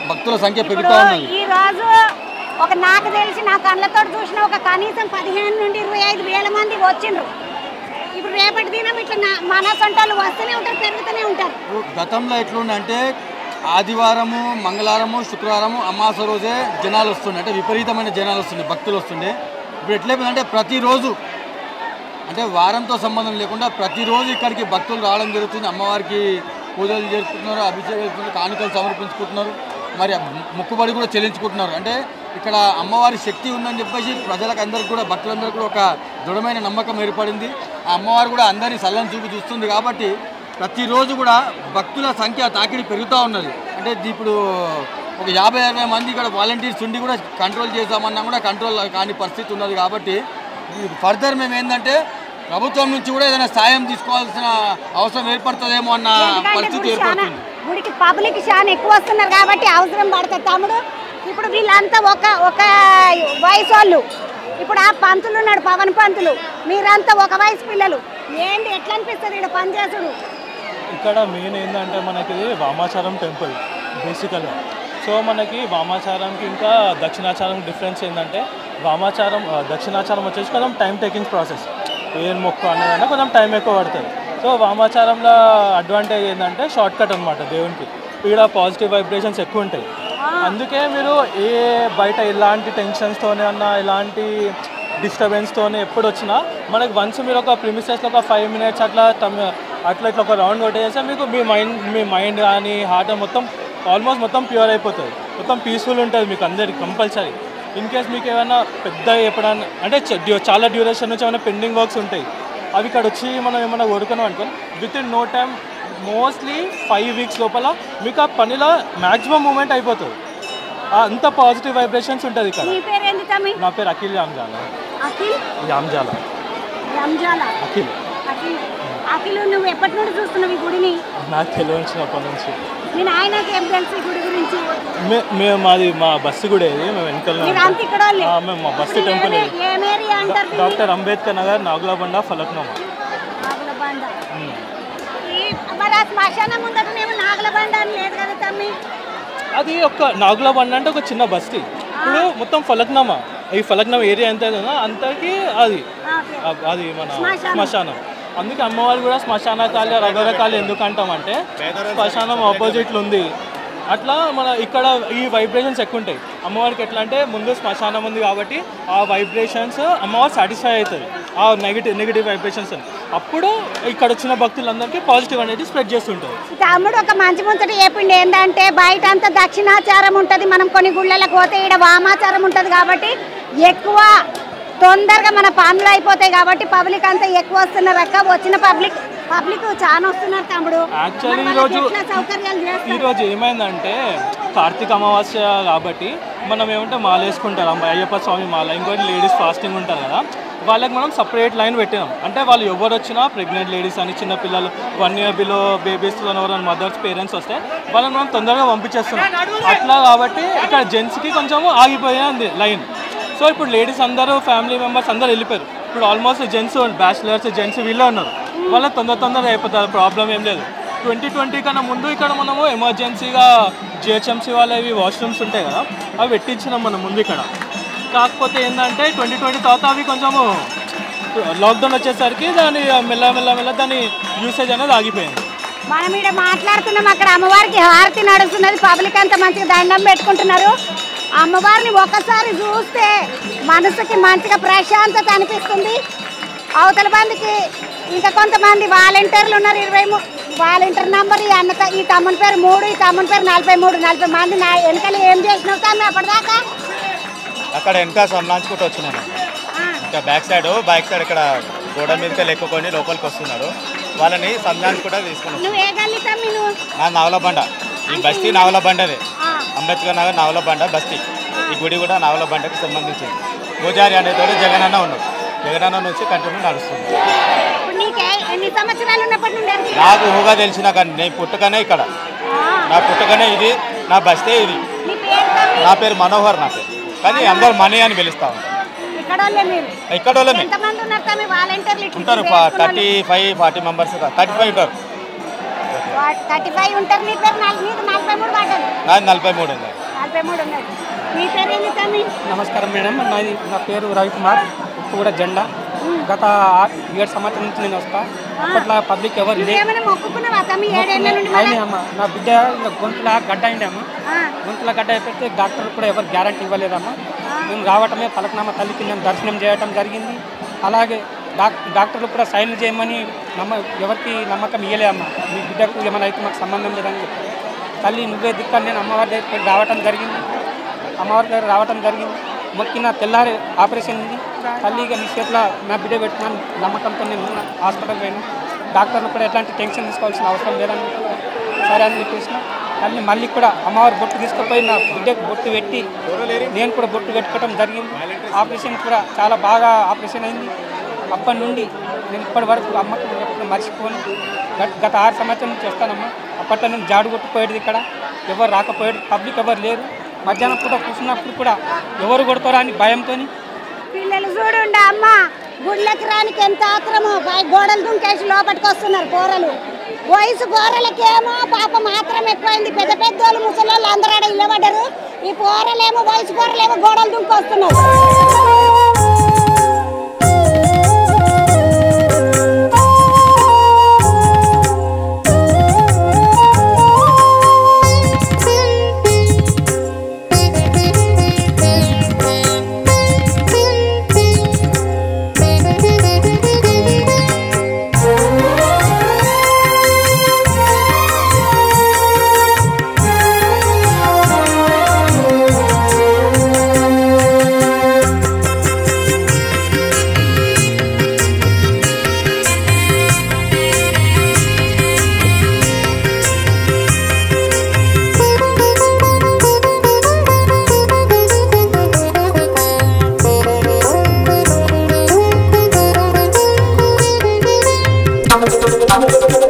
భక్తుల సంఖ్య పెరుగుతూ ఉన్నది. ఈ రోజు ఒక నాకు తెలిసి నా కళ్ళతో చూసిన ఒక కనీసం 15 నుండి 25 వేల మంది వచ్చిండ్రు. ఇప్పుడు రేపటి దినం ఇట్లా మన సొంటాలు వస్తూనే ఉంటారు, పెరుగుతూనే ఉంటారు. గతంలో ఎట్లుందంటే ఆదివారము మంగళవారము శుక్రవారము అమాస రోజే జనాలు వస్తుండే, అంటే విపరీతమైన జనాలు వస్తుండే, భక్తులు వస్తుండే. ఇప్పుడు ఎట్లయిపోయిందంటే ప్రతిరోజు అంటే వారంతో సంబంధం లేకుండా ప్రతిరోజు ఇక్కడికి భక్తులు రావడం జరుగుతుంది. అమ్మవారికి పూజలు జరుపుకుంటున్నారు, అభిషేకం జరుపుకుంటున్నారు, కానుకలు సమర్పించుకుంటున్నారు, మరి మొక్కుబడి కూడా చెల్లించుకుంటున్నారు. అంటే ఇక్కడ అమ్మవారి శక్తి ఉందని చెప్పేసి ప్రజలకు అందరికీ కూడా భక్తులందరికీ కూడా ఒక దృఢమైన నమ్మకం ఏర్పడింది. ఆ అమ్మవారు కూడా అందరినీ సల్లని చూపి చూస్తుంది కాబట్టి ప్రతిరోజు కూడా భక్తుల సంఖ్య తాకిడి పెరుగుతూ ఉన్నది. అంటే ఇప్పుడు ఒక 50-60 మంది ఇక్కడ వాలంటీర్స్ ఉండి కూడా కంట్రోల్ చేద్దామన్నా కూడా కంట్రోల్ కాని పరిస్థితి ఉన్నది. కాబట్టి ఫర్దర్ మేము ఏంటంటే ప్రభుత్వం నుంచి కూడా ఏదైనా సాయం తీసుకోవాల్సిన అవసరం ఏర్పడుతుందేమో అన్న పరిస్థితి ఏర్పడుతుంది. గుడికి పబ్లిక్ చాలా ఎక్కువ వస్తున్నారు కాబట్టి అవసరం పడుతుంది తమ్ముడు. ఇప్పుడు వీళ్ళంతా ఒక వయసు వాళ్ళు. ఇప్పుడు ఆ పంతులు ఉన్నాడు పవన్ పంతులు, మీరంతా ఒక వయసు పిల్లలు. ఏంటి ఎట్లా అనిపిస్తుంది ఇక్కడ పనిచేసుడు? ఇక్కడ మెయిన్ ఏంటంటే మనకి వామాచారం టెంపుల్ బేసికల్గా. సో మనకి వామాచారంకి ఇంకా దక్షిణాచారం డిఫరెన్స్ ఏంటంటే దక్షిణాచారం వచ్చేసి కొంచెం టైం టేకింగ్ ప్రాసెస్. ఏం మొక్కు అనేదన్నా కొంచెం టైం ఎక్కువ పడుతుంది. సో వామాచారంలో అడ్వాంటేజ్ ఏంటంటే షార్ట్ కట్ అనమాట దేవునికి. ఇక్కడ పాజిటివ్ వైబ్రేషన్స్ ఎక్కువ ఉంటాయి. అందుకే మీరు బయట ఎలాంటి టెన్షన్స్తోనే అన్నా ఎలాంటి డిస్టర్బెన్స్తోనే ఎప్పుడు వచ్చినా మనకి వన్స్ మీరు ఒక ప్రిమిసెస్లో ఒక 5 మినిట్స్ అట్లా ఇట్లా ఒక రౌండ్ కొట్టేస్తే మీకు మీ మైండ్ కానీ హార్ట్ మొత్తం ఆల్మోస్ట్ మొత్తం ప్యూర్ అయిపోతుంది, మొత్తం పీస్ఫుల్ ఉంటుంది మీకు అందరికి కంపల్సరీ. ఇన్ కేస్ మీకు ఏమైనా పెద్ద ఎప్పుడన్నా అంటే చాలా డ్యూరేషన్ నుంచి ఏమైనా పెండింగ్ వర్క్స్ ఉంటాయి, అవి ఇక్కడ వచ్చి మనం ఏమైనా కోరుకున్నాం అనుకో within no time mostly 5 weeks లోపల మీకు ఆ పనిలో మ్యాక్సిమం మూమెంట్ అయిపోతుంది. అంత పాజిటివ్ వైబ్రేషన్స్ ఉంటుంది ఇక్కడ. నా పేరు అఖిల్ యామ్జాలా. యామ్జాలా అఖిల్, నువ్వు ఎప్పటి నుండి చూస్తున్నావు ఈ గుడిని? నాకు తెలియచ్చినప్పటి నుంచి. మీ నాయనకి ఏం తెలుసు ఈ గుడి గురించి? మేము మా బస్సు కూడా ఇది, మేము వెనకాల మేము మా bus temple doctor Ambedkar Nagar, Nagulabanda, Falaknuma. శ్మశానం ముందటనేమో నాగులబండ అని లేదు కదా తమ్మి? అది ఒక నాగులబండ అంటే ఒక చిన్న బస్తీ. ఇప్పుడు మొత్తం ఫలక్నామా, ఈ ఫలక్నామా ఏరియా ఎంత అంతకి అది మన శ్మశానం. అందుకే అమ్మవారు కూడా శ్మశానకాళి రకరకాలు ఎందుకు అంటామంటే శ్మశానం ఆపోజిట్లో ఉంది. అట్లా మన ఇక్కడ ఈ వైబ్రేషన్స్ ఎక్కువ ఉంటాయి. అమ్మవారికి ఎట్లా అంటే ముందు శ్మశానం ఉంది కాబట్టి ఆ వైబ్రేషన్స్ అమ్మవారు సాటిస్ఫై అవుతుంది, ఆ నెగిటివ్ వైబ్రేషన్స్ అని. అప్పుడు ఇక్కడ వచ్చిన భక్తులందరికీ పాజిటివ్ అనేది స్ప్రెడ్ చేస్తుంటుంది. తమ్ముడు ఒక మంచి ముంచట చెప్పిండి ఏంటంటే బయట అంతా దక్షిణాచారం ఉంటుంది, మనం కొన్ని గుళ్ళలకు పోతే ఇక్కడ వామాచారం ఉంటుంది కాబట్టి ఎక్కువ తొందరగా మన పనులు అయిపోతాయి కాబట్టి పబ్లిక్ అంతా ఎక్కువ వస్తున్నారు అక్క. వచ్చిన పబ్లిక్ చాలా వస్తున్నారు తమ్ముడు. యాక్చువల్లీ ఈరోజు ఏమైందంటే కార్తీక అమావాస్య కాబట్టి మనం ఏమంటే మాల వేసుకుంటారు, అయ్యప్ప స్వామి మాల. ఇంకోటి లేడీస్ ఫాస్టింగ్ ఉంటారు కదా, వాళ్ళకి మనం సపరేట్ లైన్ పెట్టినాం. అంటే వాళ్ళు ఎవరు వచ్చినా ప్రెగ్నెంట్ లేడీస్ అని, చిన్నపిల్లలు 1 year బిలో బేబీస్ ఎవరైనా మదర్స్ పేరెంట్స్ వస్తే వాళ్ళని మనం తొందరగా పంపించేస్తున్నాం. అట్లా కాబట్టి ఇక్కడ జెంట్స్కి కొంచెం ఆగిపోయింది లైన్. సో ఇప్పుడు లేడీస్ అందరూ ఫ్యామిలీ మెంబర్స్ అందరూ వెళ్ళిపోయారు. ఇప్పుడు ఆల్మోస్ట్ జెంట్స్ బ్యాచిలర్స్ జెంట్స్ వీళ్ళే ఉన్నారు. వాళ్ళ తొందరగా అయిపోతారు, ప్రాబ్లం ఏం లేదు. 2020 కన్నా ముందు ఇక్కడ మనము ఎమర్జెన్సీగా జిహెచ్ఎంసీ వాళ్ళవి వాష్రూమ్స్ ఉంటాయి కదా, అవి పెట్టించినాం మనం ముందు ఇక్కడ. కాకపోతే ఏంటంటే 2020 తర్వాత అవి కొంచెము లాక్డౌన్ వచ్చేసరికి దాని మెల్ల దాని యూసేజ్ అనేది ఆగిపోయింది. మనం ఇక్కడ మాట్లాడుతున్నాం, అక్కడ అమ్మవారికి హారతి నడుస్తున్నది, పబ్లిక్ అంతా మంచిగా దండం పెట్టుకుంటున్నారు. అమ్మవారిని ఒకసారి చూస్తే మనసుకి మంచిగా ప్రశాంతత అనిపిస్తుంది. అవతల మందికి ఇంకా కొంతమంది వాలంటీర్లు ఉన్నారు, 23 వాలంటీర్ నంబర్. ఈ తమ్ముని పేరు 3, ఈ తమ్ముని పేరు 40 మంది. నా వెనకాల ఏం చేసినావు తమ్మి అప్పటిదాకా? అక్కడ వెనక సంలాంచుకుంటూ వచ్చినాను. ఇంకా బైక్ సైడ్ ఇక్కడ గోడ మీదకి లెక్కుకొని లోపలికి వస్తున్నారు. వాళ్ళని సంలాంచుకుంటూ తీసుకున్నాను. నువ్వు ఏ గల్లీ తమ్మి? నువ్వు నా నావలబండ, ఈ బస్తీ నావలబండదే, అంబేద్కర్ నగర్ నావలబండ బస్తీ. ఈ గుడి కూడా నావలబండకి సంబంధించింది. పూజారి అనేతోడు జగనన్న ఉన్నాడు, జగనన్న నుంచి కంటిన్యూ నడుస్తుంది. ఎన్ని సంవత్సరాలు ఉన్నప్పటి నుండి? నాకు ఊహగా తెలిసిన కానీ నేను పుట్టకనే ఇక్కడ, నా పుట్టకనే ఇది, నా బస్తే ఇది. నా పేరు మనోహర్, నా పేరు. కానీ అందరు మనీ అని పిలుస్తా ఉంటారు. ఇక్కడ వాళ్ళమే ఉంటారు, 35-40 మెంబర్స్, 35 ఉంటారు. 35 ఉంటారు. నీ పేరు 43 పడ్డది. నాది 43 ఉంది. 43 ఉన్నది. మీ పేరు ఏంటి తమ్మి? నమస్కారం మేడం, నా పేరు రవికుమార్, కూడా జెండా. గత 7 సంవత్సరాల నుంచి నేను వస్తా. అప్పట్లో పబ్లిక్ ఎవరు అయినాయమ్మ. నా బిడ్డ గొంతులా గడ్డ అయిందమ్మా. గొంతుల గడ్డ అయిపోతే డాక్టర్ కూడా ఎవరు గ్యారంటీ ఇవ్వలేదమ్మా. మేము రావటమే పలకనామా తల్లికి మేము దర్శనం చేయటం జరిగింది. అలాగే డాక్టర్లు కూడా సైన్లు చేయమని ఎవరికి నమ్మకం ఇవ్వలేదమ్మా. మీ బిడ్డకు ఏమైనా అయితే మాకు సంబంధం లేదని చెప్పి తల్లి నువ్వే దిక్కని నేను అమ్మవారి దగ్గర రావటం జరిగింది. మొక్కిన తెల్లారి ఆపరేషన్ ఉంది. తల్లిగా నీ చేతిలో నా బిడ్డ పెట్టుకున్నాను నమ్మకంతో నేను హాస్పిటల్ పోయినా. డాక్టర్లు కూడా ఎట్లాంటి టెన్షన్ తీసుకోవాల్సిన అవసరం లేదని సరే అని చెప్పేసిన. తల్లి మళ్ళీ కూడా అమ్మవారి బొట్టు తీసుకుపోయి నా బిడ్డకు బొట్టు పెట్టి నేను కూడా బొట్టు పెట్టుకోవడం జరిగింది. ఆపరేషన్ కూడా చాలా బాగా ఆపరేషన్ అయింది. అప్పటి నుండి నేను ఇప్పటి వరకు అమ్మకు ఎప్పుడు మర్చిపోను. గత 6 సంవత్సరాల నుంచి వస్తానమ్మా. అప్పట్లో నేను జాడు కొట్టుపోయేది, ఇక్కడ ఎవరు రాకపోయేది, పబ్లిక్ ఎవరు లేరు. మధ్యాహ్నం పూట కూర్చున్నప్పుడు కూడా ఎవరు కొడతారా అని భయంతో. పిల్లలు చూడుండ అమ్మ, గుళ్ళకి రానికి ఎంత ఆత్రమో, గోడలు దుంకేసి లోపలికి వస్తున్నారు పోరలు. వయసు పోరలకేమో పాప మాత్రం ఎక్కువైంది. పెద్ద పెద్దోళ్ళు ముసలోళ్ళు అందరూ ఆడ ఇళ్ళబడ్డారు. ఈ పోరలేమో వయసు పోరలేమో గోడలు దుంకొస్తున్నారు. Thank you.